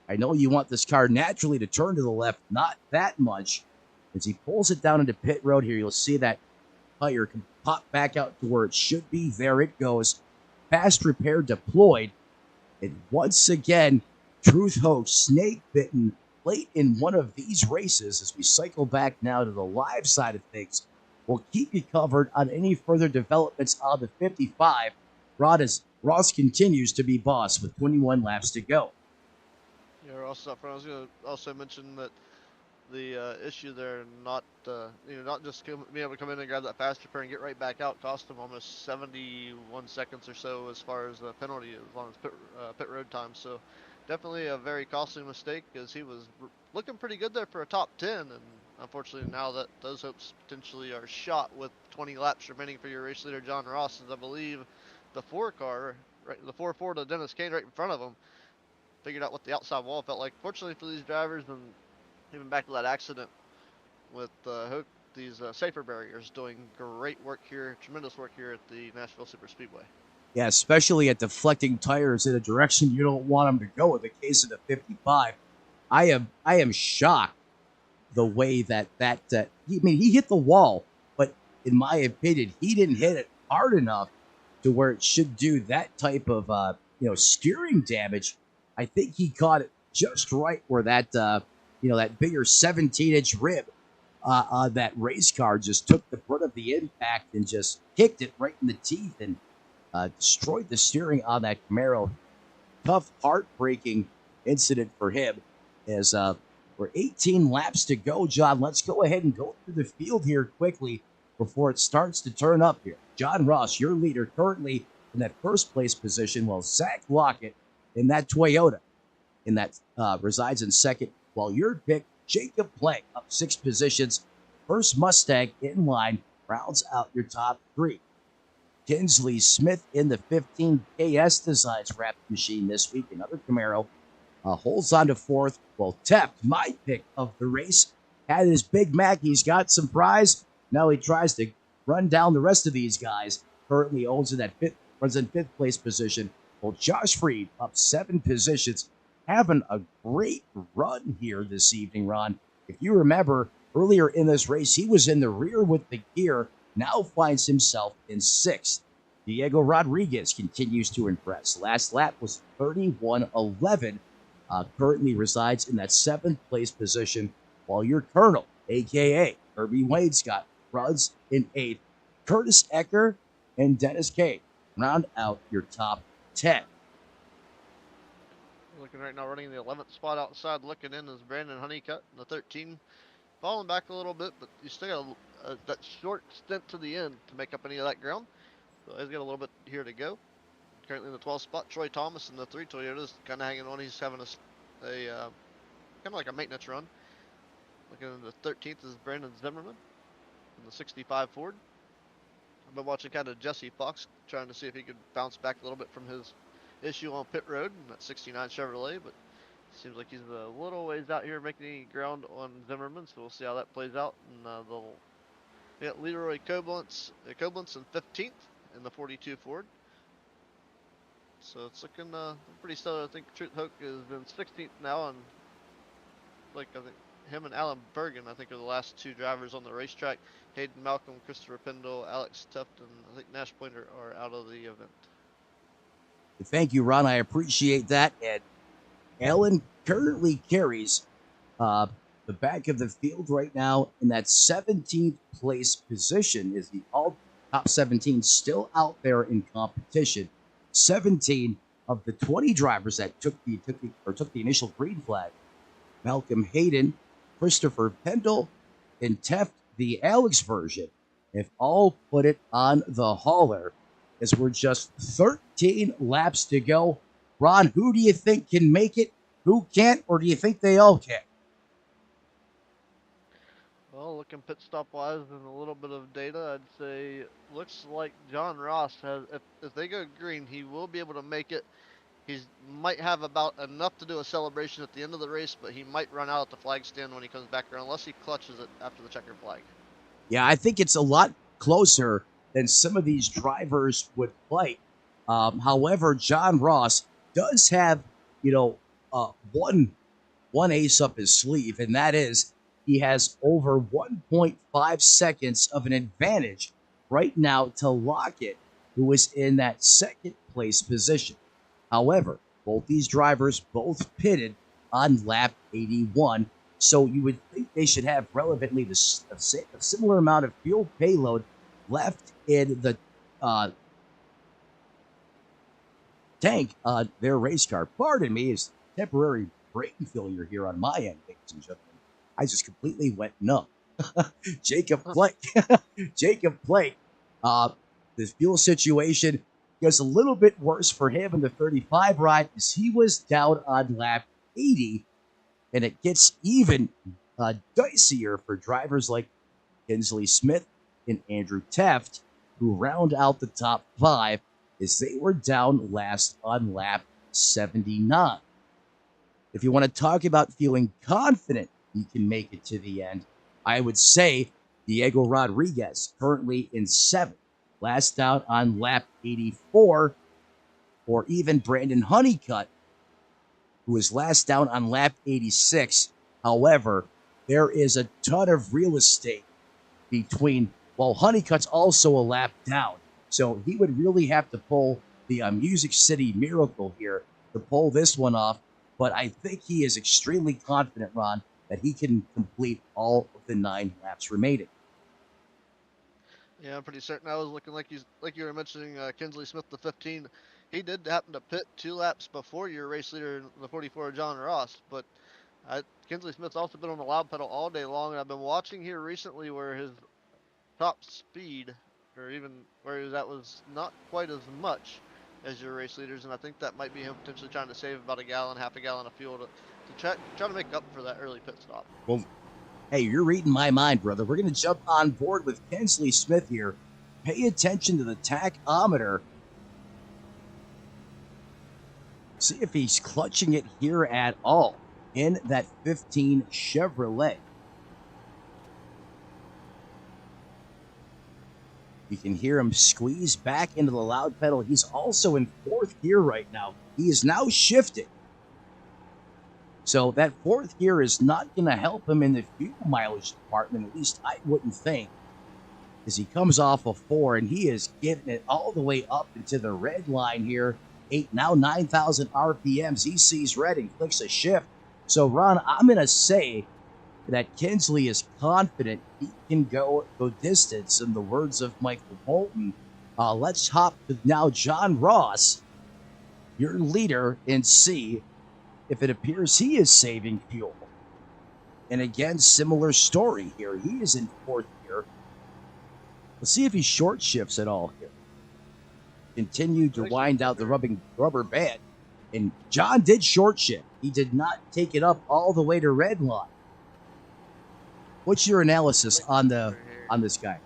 I know you want this car naturally to turn to the left, not that much. As he pulls it down into pit road here, you'll see that tire can pop back out to where it should be. There it goes. Fast repair deployed. And once again, Truth Hoke snake bitten late in one of these races. As we cycle back now to the live side of things, we'll keep you covered on any further developments on the 55. Ross continues to be boss with 21 laps to go. Yeah, we're also up front. I was going to also mention that the issue there, not just being able to come in and grab that fast repair and get right back out, cost him almost 71 seconds or so as far as the penalty as long as pit road time. So definitely a very costly mistake as he was looking pretty good there for a top 10. And unfortunately now that those hopes potentially are shot with 20 laps remaining for your race leader, John Ross, as I believe the 4 car, right, the 4-4 to Dennis Kane right in front of him, figured out what the outside wall felt like. Fortunately for these drivers, and even back to that accident with Hook, these safer barriers doing great work here, tremendous work here at the Nashville Superspeedway. Yeah, especially at deflecting tires in a direction you don't want them to go. In the case of the 55, I am shocked the way that he hit the wall, but in my opinion, he didn't hit it hard enough to where it should do that type of steering damage. I think he caught it just right where that that bigger 17-inch rib on that race car just took the brunt of the impact and just kicked it right in the teeth and destroyed the steering on that Camaro. Tough, heartbreaking incident for him. As we're 18 laps to go, John. Let's go ahead and go through the field here quickly before it starts to turn up here. John Ross, your leader, currently in that first place position, while Zach Lockett in that Toyota resides in second, while your pick, Jacob Plank, up 6 positions. First Mustang in line rounds out your top 3. Kinsley Smith in the 15 KS Designs wrapped machine this week. Another Camaro holds on to 4th. Well, Tept, my pick of the race, had his Big Mac. He's got some prize. Now he tries to run down the rest of these guys. Currently owns in that runs in 5th place position. Well, Josh Freed up 7 positions, having a great run here this evening, Ron. If you remember, earlier in this race, he was in the rear with the gear, now finds himself in 6th. Diego Rodriguez continues to impress. Last lap was 31:11. Currently resides in that 7th place position, while your Colonel, a.k.a. Herbie Wade Scott, runs in 8th. Curtis Ecker and Dennis Kane round out your top 10. Looking right now, running the 11th spot outside. Looking in is Brandon Honeycutt in the 13. Falling back a little bit, but you still got that short stint to the end to make up any of that ground. So he's got a little bit here to go. Currently in the 12th spot, Troy Thomas in the 3 Toyotas, kind of hanging on. He's having a kind of like a maintenance run. Looking in the 13th is Brandon Zimmerman in the 65 Ford. I've been watching kind of Jesse Fox, trying to see if he could bounce back a little bit from his issue on pit road in that 69 Chevrolet, but seems like he's a little ways out here making any ground on Zimmerman, so we'll see how that plays out. And they'll get Leroy Koblenz in 15th in the 42 Ford. So it's looking pretty stellar. I think Truth Hoke has been 16th now, and like I think him and Alan Bergen, I think, are the last 2 drivers on the racetrack. Hayden Malcolm, Christopher Pendle, Alex Tuft, and I think Nash Pointer are out of the event. Thank you, Ron. I appreciate that. And Alan currently carries the back of the field right now in that 17th place position. Is the all top 17 still out there in competition? 17 of the 20 drivers that took the initial green flag. Malcolm Hayden, Christopher Pendle, and Teft, the Alex version, have all put it on the hauler, as we're just 13 laps to go. Ron, who do you think can make it? Who can't? Or do you think they all can? Well, looking pit stop wise and a little bit of data, I'd say looks like John Ross has, if they go green, he will be able to make it. He might have about enough to do a celebration at the end of the race, but he might run out at the flag stand when he comes back around, unless he clutches it after the checkered flag. Yeah, I think it's a lot closer than some of these drivers would like. However, John Ross does have, one ace up his sleeve, and that is he has over 1.5 seconds of an advantage right now to Lockett, who is in that second place position. However, both these drivers both pitted on lap 81, so you would think they should have relevantly a similar amount of fuel payload left in the tank on their race car. Pardon me, is temporary brain failure here on my end, ladies and gentlemen. I just completely went numb. Jacob Blake. Jacob Blake. The fuel situation gets a little bit worse for him in the 35 ride, as he was down on lap 80, and it gets even dicier for drivers like Kinsley Smith and Andrew Teft, who round out the top 5, as they were down last on lap 79. If you want to talk about feeling confident you can make it to the end, I would say Diego Rodriguez, currently in 7th, last out on lap 84, or even Brandon Honeycutt, who is last down on lap 86. However, there is a ton of real estate between, well, Honeycutt's also a lap down, so he would really have to pull the Music City Miracle here to pull this one off, but I think he is extremely confident, Ron, that he can complete all of the 9 laps remaining. Yeah, I'm pretty certain. I was looking like you were mentioning Kinsley Smith, the 15. He did happen to pit 2 laps before your race leader, the 44, John Ross. But Kinsley Smith's also been on the loud pedal all day long, and I've been watching here recently where his top speed, or even where he was at, was not quite as much as your race leaders, and I think that might be him potentially trying to save about half a gallon of fuel to try to make up for that early pit stop. Well, hey, you're reading my mind, brother. We're going to jump on board with Kinsley Smith here. Pay attention to the tachometer. See if he's clutching it here at all in that 15 Chevrolet. You can hear him squeeze back into the loud pedal. He's also in 4th gear right now. He is now shifted. So that 4th gear is not going to help him in the fuel mileage department, at least I wouldn't think, as he comes off a 4, and he is getting it all the way up into the red line here. 9,000 RPMs. He sees red and clicks a shift. So, Ron, I'm going to say that Kinsley is confident he can go distance, in the words of Michael Bolton. Let's hop to now John Ross, your leader in C, if it appears he is saving fuel. And again, similar story here. He is in fourth gear. Let's see if he short shifts at all here. Continue to wind out the rubber band. And John did short shift. He did not take it up all the way to red line. What's your analysis on this guy?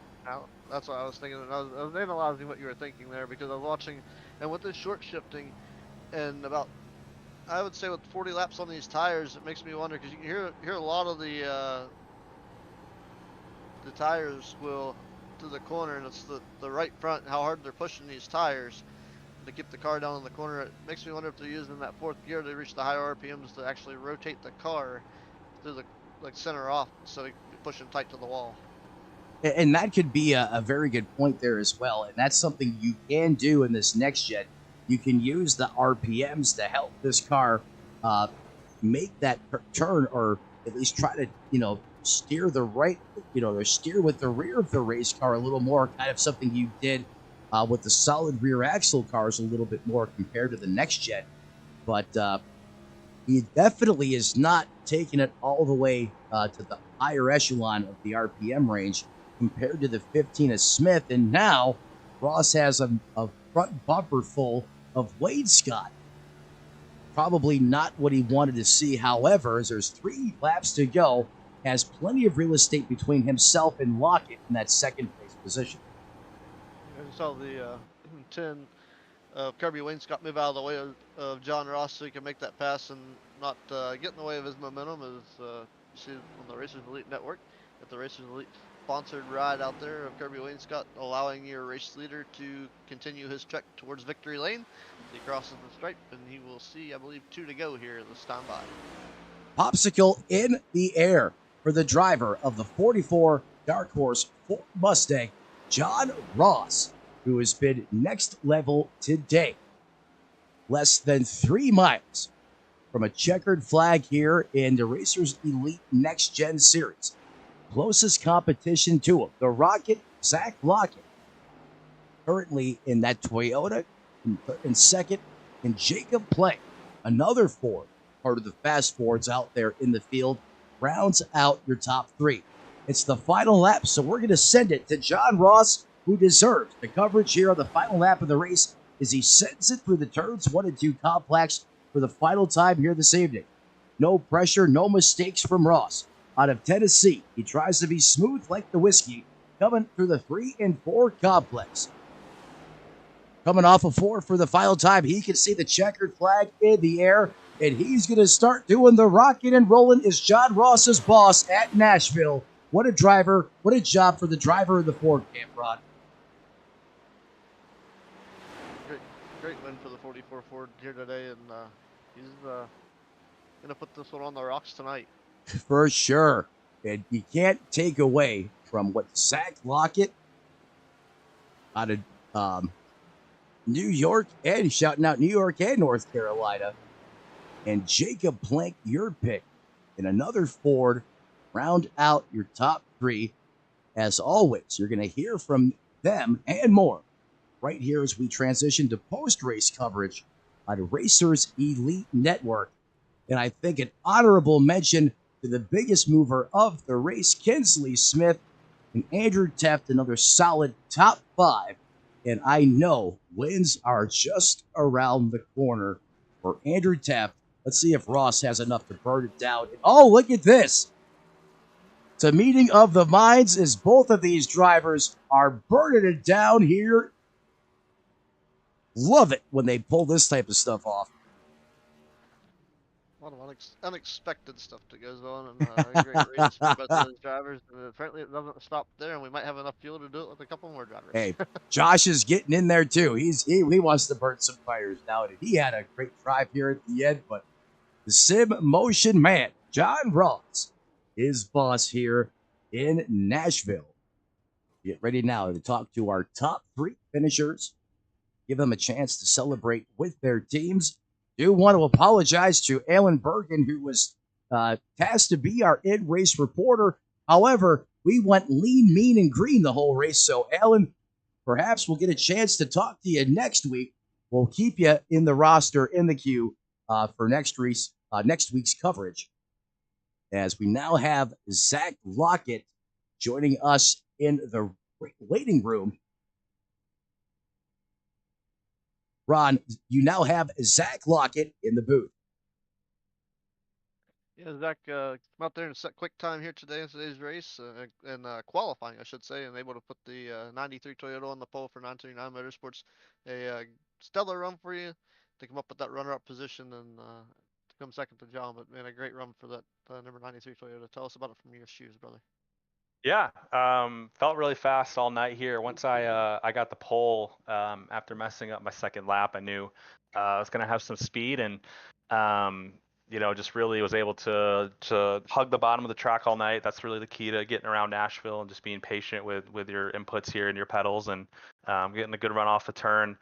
That's what I was thinking. I was analyzing what you were thinking there because I was watching, and with this short shifting, and about, I would say with 40 laps on these tires, it makes me wonder because you can hear a lot of the tires squeal to the corner, and it's the right front, how hard they're pushing these tires to keep the car down in the corner. It makes me wonder if they're using that fourth gear to reach the higher RPMs to actually rotate the car through the center off, so they push them tight to the wall. And that could be a very good point there as well. And that's something you can do in this next gen. You can use the RPMs to help this car make that turn, or at least try to, steer the right, or steer with the rear of the race car a little more, kind of something you did with the solid rear axle cars a little bit more compared to the next gen. But he definitely is not taking it all the way to the higher echelon of the RPM range compared to the 15 of Smith. And now Ross has a front bumper full of Wade Scott. Probably not what he wanted to see. However, as there's 3 laps to go, has plenty of real estate between himself and Lockett in that second place position. I saw the 10 Kirby Wayne Scott move out of the way of John Ross so he can make that pass and not get in the way of his momentum, as you see on the Racers Elite Network. At the Racers Elite sponsored ride out there of Kirby Wayne Scott, allowing your race leader to continue his trek towards victory lane. He crosses the stripe, and he will see, I believe, 2 to go here this time by. Popsicle in the air for the driver of the 44 Dark Horse Ford Mustang, John Ross, who has been next level today. Less than 3 miles from a checkered flag here in the Racers Elite Next Gen Series. Closest competition to him, the Rocket, Zach Lockett, currently in that Toyota, in second, and Jacob Plank, another Ford, part of the fast Fords out there in the field, rounds out your top 3. It's the final lap, so we're going to send it to John Ross, who deserves the coverage here on the final lap of the race as he sends it through the turns 1 and 2 complex for the final time here this evening. No pressure, no mistakes from Ross. Out of Tennessee, he tries to be smooth like the whiskey, coming through the 3 and 4 complex. Coming off of 4 for the final time, he can see the checkered flag in the air, and he's going to start doing the rocking and rolling as John Ross's boss at Nashville. What a driver, what a job for the driver of the Ford camp, Rod. Great win for the 44 Ford here today, and he's going to put this one on the rocks tonight. For sure. And you can't take away from what Zach Lockett out of New York, and he's shouting out New York and North Carolina, and Jacob Plank, your pick, in another Ford, round out your top 3. As always, you're going to hear from them and more right here as we transition to post-race coverage on Racers Elite Network. And I think an honorable mention to the biggest mover of the race, Kinsley Smith, and Andrew Teft, another solid top 5. And I know wins are just around the corner for Andrew Teft. Let's see if Ross has enough to burn it down. Oh, look at this. It's a meeting of the minds as both of these drivers are burning it down here. Love it when they pull this type of stuff off. A lot of unexpected stuff that goes on, and great races for both of those drivers. And apparently, it doesn't stop there, and we might have enough fuel to do it with a couple more drivers. Hey, Josh is getting in there too. He wants to burn some fires down. And he had a great drive here at the end, but the Sim Motion man, John Ross, is boss here in Nashville. Get ready now to talk to our top 3 finishers. Give them a chance to celebrate with their teams. Do want to apologize to Alan Bergen, who was tasked to be our in-race reporter. However, we went lean, mean, and green the whole race. So, Alan, perhaps we'll get a chance to talk to you next week. We'll keep you in the roster, in the queue for next race next week's coverage, as we now have Zach Lockett joining us in the waiting room. Ron, you now have Zach Lockett in the booth. Yeah, Zach came out there and set quick time here today in today's race and qualifying, I should say, and able to put the 93 Toyota on the pole for 939 Motorsports. A stellar run for you to come up with that runner-up position and to come second to John. But man, a great run for that number 93 Toyota. Tell us about it from your shoes, brother. Yeah, felt really fast all night here. Once I got the pole after messing up my second lap, I knew I was gonna have some speed and just really was able to hug the bottom of the track all night. That's really the key to getting around Nashville and just being patient with your inputs here and your pedals and getting a good run off the turn.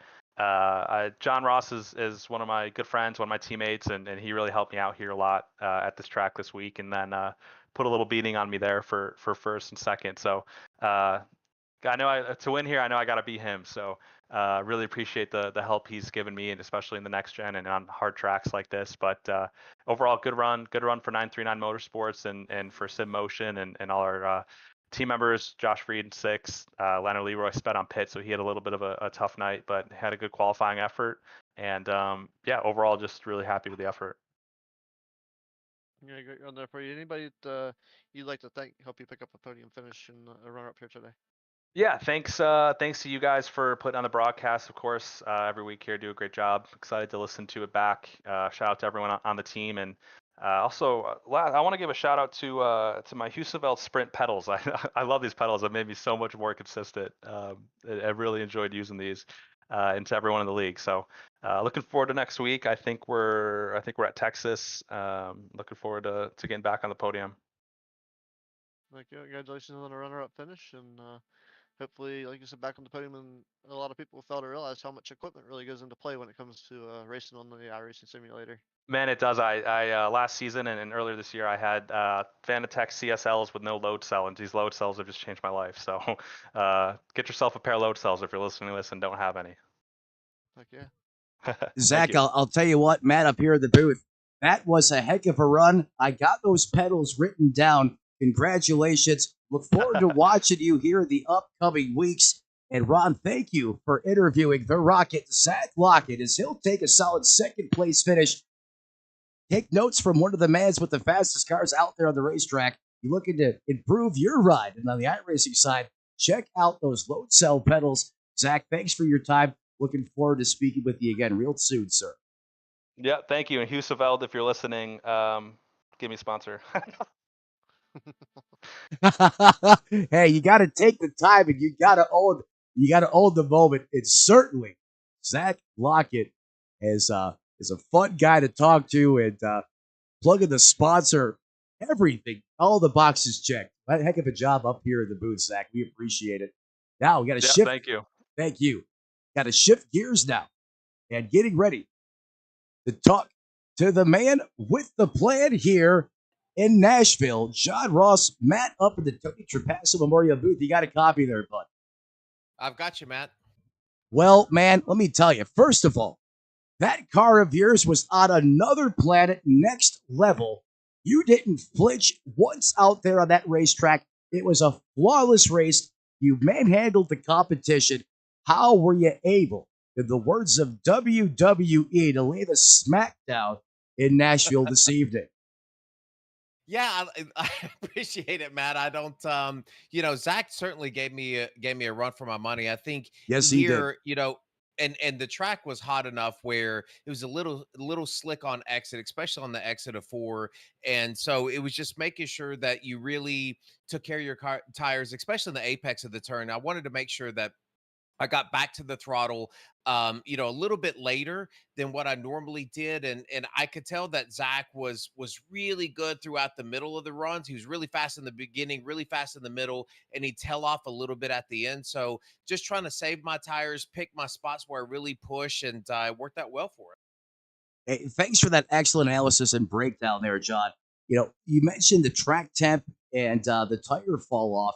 John Ross is one of my good friends, one of my teammates, and he really helped me out here a lot at this track this week. And then put a little beating on me there for first and second. So I know to win here, I know I got to beat him. So really appreciate the help he's given me, and especially in the next gen and on hard tracks like this. But overall, good run for 939 Motorsports and for Sim Motion and all our team members, Josh Freed in sixth, Leonard Leroy sped on pit, so he had a little bit of a tough night, but had a good qualifying effort. And overall, just really happy with the effort. Yeah, great run there for you. Anybody that you'd like to thank help you pick up a podium finish and a runner up here today? Yeah, thanks to you guys for putting on the broadcast, of course, every week here. Do a great job. Excited to listen to it back. Shout out to everyone on the team. And also, I want to give a shout out to my Husavelt Sprint pedals. I love these pedals. They made me so much more consistent. I really enjoyed using these, and to everyone in the league. So looking forward to next week. I think we're at Texas. Looking forward to getting back on the podium. Thank you. Congratulations on the runner-up finish, and hopefully, like you said, back on the podium, and a lot of people fail to realize how much equipment really goes into play when it comes to racing on the iRacing simulator. Man, it does. I last season and earlier this year, I had Fanatec CSLs with no load cell, and these load cells have just changed my life. So get yourself a pair of load cells if you're listening to this and don't have any. Heck yeah. Zach, I'll tell you what, Matt, up here in the booth, that was a heck of a run. I got those pedals written down. Congratulations. Look forward to watching you here in the upcoming weeks. And Ron, thank you for interviewing the Rocket, Zach Lockett, as he'll take a solid second place finish. Take notes from one of the mans with the fastest cars out there on the racetrack. You're looking to improve your ride. And on the iRacing side, check out those load cell pedals. Zach, thanks for your time. Looking forward to speaking with you again real soon, sir. Yeah, thank you. And Husaveld, if you're listening, give me a sponsor. Hey, you got to take the time and you got to own the moment. It's certainly Zach Lockett is a fun guy to talk to, and plugging the sponsor, everything, all the boxes checked. Heck of a job up here in the booth, Zach. We appreciate it. Now we got to shift. Thank you. Thank you. Got to shift gears now and getting ready to talk to the man with the plan here in Nashville, John Ross. Matt up in the Tony Trapasso Memorial booth. You got a copy there, bud. I've got you, Matt. Well, man, let me tell you, first of all, that car of yours was on another planet, next level. You didn't flinch once out there on that racetrack. It was a flawless race. You manhandled the competition. How were you able, in the words of WWE, to lay the smackdown in Nashville this evening? Yeah, I appreciate it, Matt. I don't, Zach certainly gave me a run for my money. I think Yes, he did. And the track was hot enough where it was a little slick on exit, especially on the exit of 4. And so it was just making sure that you really took care of your tires, especially in the apex of the turn. I wanted to make sure that I got back to the throttle, a little bit later than what I normally did, and I could tell that Zach was really good throughout the middle of the runs. He was really fast in the beginning, really fast in the middle, and he'd tail off a little bit at the end. So just trying to save my tires, pick my spots where I really push, and it worked out well for it. Hey, thanks for that excellent analysis and breakdown there, John. You mentioned the track temp and the tire fall off.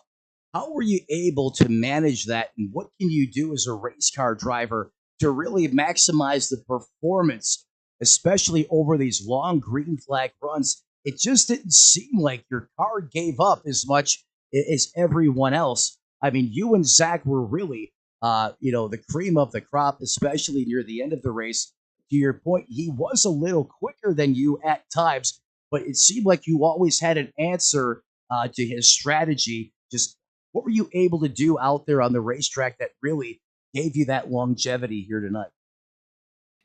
How were you able to manage that, and what can you do as a race car driver to really maximize the performance especially over these long green flag runs, it just didn't seem like your car gave up as much as everyone else. I mean, you and Zach were really, the cream of the crop, especially near the end of the race. To your point, he was a little quicker than you at times, but it seemed like you always had an answer to his strategy. Just what were you able to do out there on the racetrack that really gave you that longevity here tonight?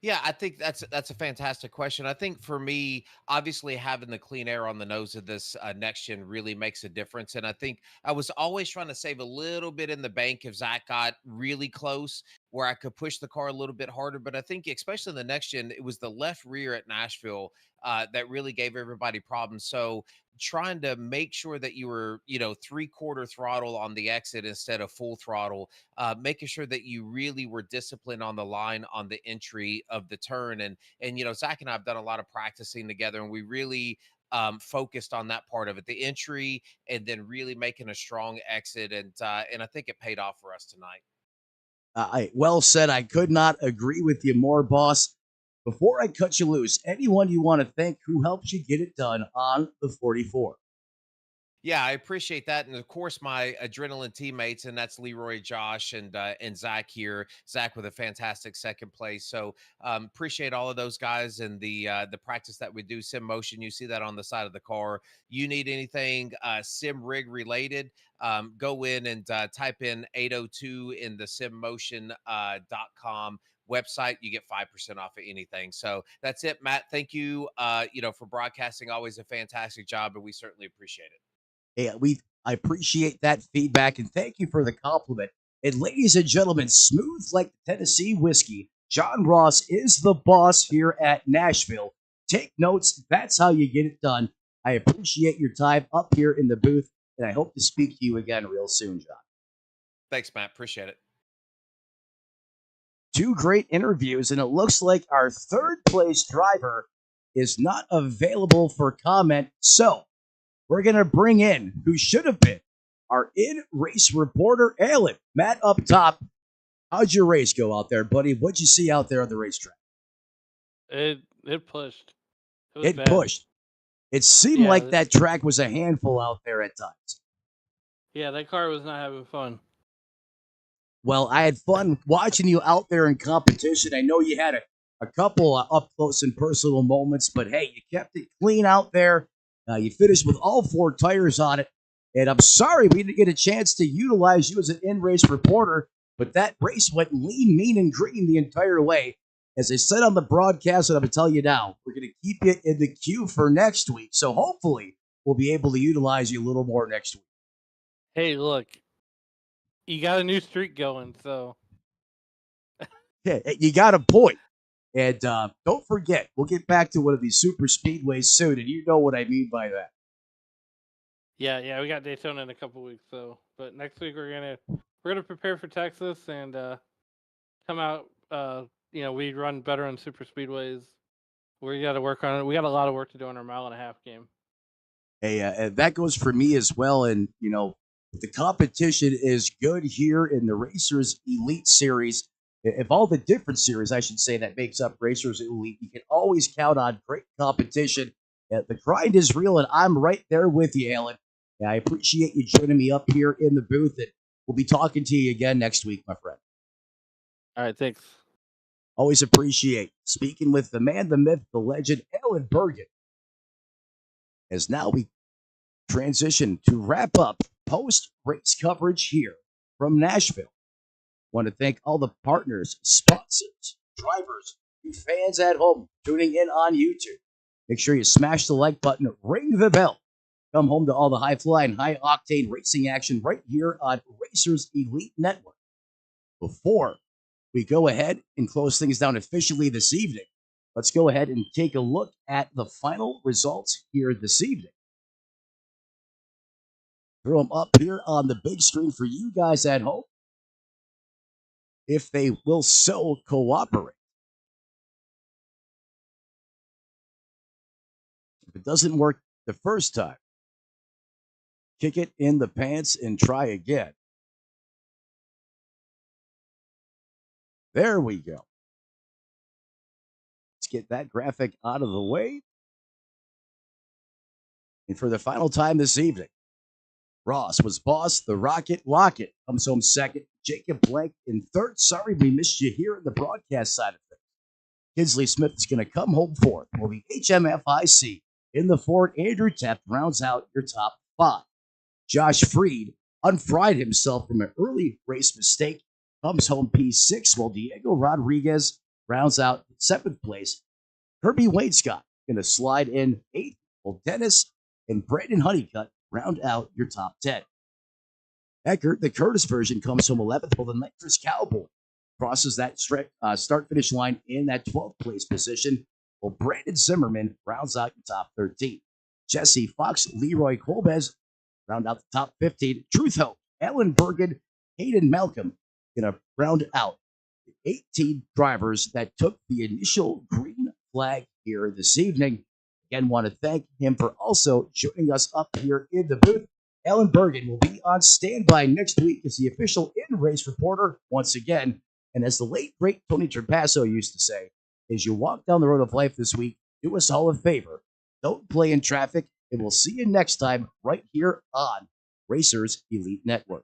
Yeah, I think that's a fantastic question. I think for me, obviously having the clean air on the nose of this next gen really makes a difference. And I think I was always trying to save a little bit in the bank if Zach got really close, where I could push the car a little bit harder. But I think, especially in the next gen, it was the left rear at Nashville that really gave everybody problems. So trying to make sure that you were, 3/4 throttle on the exit instead of full throttle, making sure that you really were disciplined on the line on the entry of the turn. And Zach and I have done a lot of practicing together, and we really focused on that part of it, the entry, and then really making a strong exit. And I think it paid off for us tonight. Well said. I could not agree with you more, boss. Before I cut you loose, anyone you want to thank who helped you get it done on the 44? Yeah, I appreciate that, and of course, my adrenaline teammates, and that's Leroy, Josh, and Zach here. Zach with a fantastic second place. So appreciate all of those guys and the practice that we do. Sim Motion, you see that on the side of the car. You need anything sim rig related? Go in and type in 802 in the simmotion.com website. You get 5% off of anything. So that's it, Matt. Thank you, for broadcasting. Always a fantastic job, and we certainly appreciate it. Hey, I appreciate that feedback and thank you for the compliment. And ladies and gentlemen, smooth like the Tennessee whiskey, John Ross is the boss here at Nashville. Take notes. That's how you get it done. I appreciate your time up here in the booth, and I hope to speak to you again real soon, John. Thanks, Matt. Appreciate it. Two great interviews, and it looks like our third place driver is not available for comment. So we're going to bring in who should have been our in-race reporter, Alan. Matt, up top, how'd your race go out there, buddy? What'd you see out there on the racetrack? It pushed. It was It bad. pushed. It seemed Yeah, like that track was a handful out there at times. yeah, that car was not having fun. Well, I had fun watching you out there in competition. I know you had a couple up close and personal moments, but hey, you kept it clean out there. You finished with all four tires on it. And I'm sorry we didn't get a chance to utilize you as an in-race reporter, but that race went lean, mean, and green the entire way. As I said on the broadcast, and I'm going to tell you now, we're going to keep you in the queue for next week. So hopefully we'll be able to utilize you a little more next week. Hey, look, you got a new streak going, so Yeah, you got a point. And don't forget, we'll get back to one of these super speedways soon, and you know what I mean by that. yeah, we got Daytona in a couple weeks. So, but next week we're gonna prepare for Texas and come out. We run better on super speedways. We got to work on it. We got a lot of work to do on our mile-and-a-half game. Hey, and that goes for me as well. And, the competition is good here in the Racers Elite Series. If all the different series, I should say, that makes up Racers Elite, you can always count on great competition. The grind is real, and I'm right there with you, Alan. I appreciate you joining me up here in the booth, and we'll be talking to you again next week, my friend. All right, thanks. Always appreciate speaking with the man, the myth, the legend, Alan Bergen. As now we transition to wrap up post-race coverage here from Nashville. Want to thank all the partners, sponsors, drivers, and fans at home tuning in on YouTube. Make sure you smash the like button, ring the bell. Come home to all the high-flying, high-octane racing action right here on Racers Elite Network. Before we go ahead and close things down officially this evening, let's go ahead and take a look at the final results here this evening. Throw them up here on the big screen for you guys at home, if they will so cooperate. If it doesn't work the first time, kick it in the pants and try again. There we go. Let's get that graphic out of the way. And for the final time this evening, Ross was boss. The Rocket Locket comes home second. Jacob Blank in third. Sorry we missed you here in the broadcast side of things. Kinsley Smith is going to come home fourth. Will be HMFIC in the Ford. Andrew Tepp rounds out your top five. Josh Freed unfried himself from an early race mistake. Comes home P6, while Diego Rodriguez rounds out seventh place. Kirby Wainscott going to slide in eighth, while Dennis and Brandon Honeycutt round out your top 10. Eckert, the Curtis version, comes home 11th, while the Nitrous Cowboy crosses that start-finish line in that 12th place position, while Brandon Zimmerman rounds out your top 13. Jesse Fox, Leroy Colbez round out the top 15. Truth Hope, Alan Bergen, Hayden Malcolm going to round out the 18 drivers that took the initial green flag here this evening. Again, want to thank him for also joining us up here in the booth. Alan Bergen will be on standby next week as the official in-race reporter once again. And as the late, great Tony Trepasso used to say, as you walk down the road of life this week, do us all a favor. Don't play in traffic, and we'll see you next time right here on Racers Elite Network.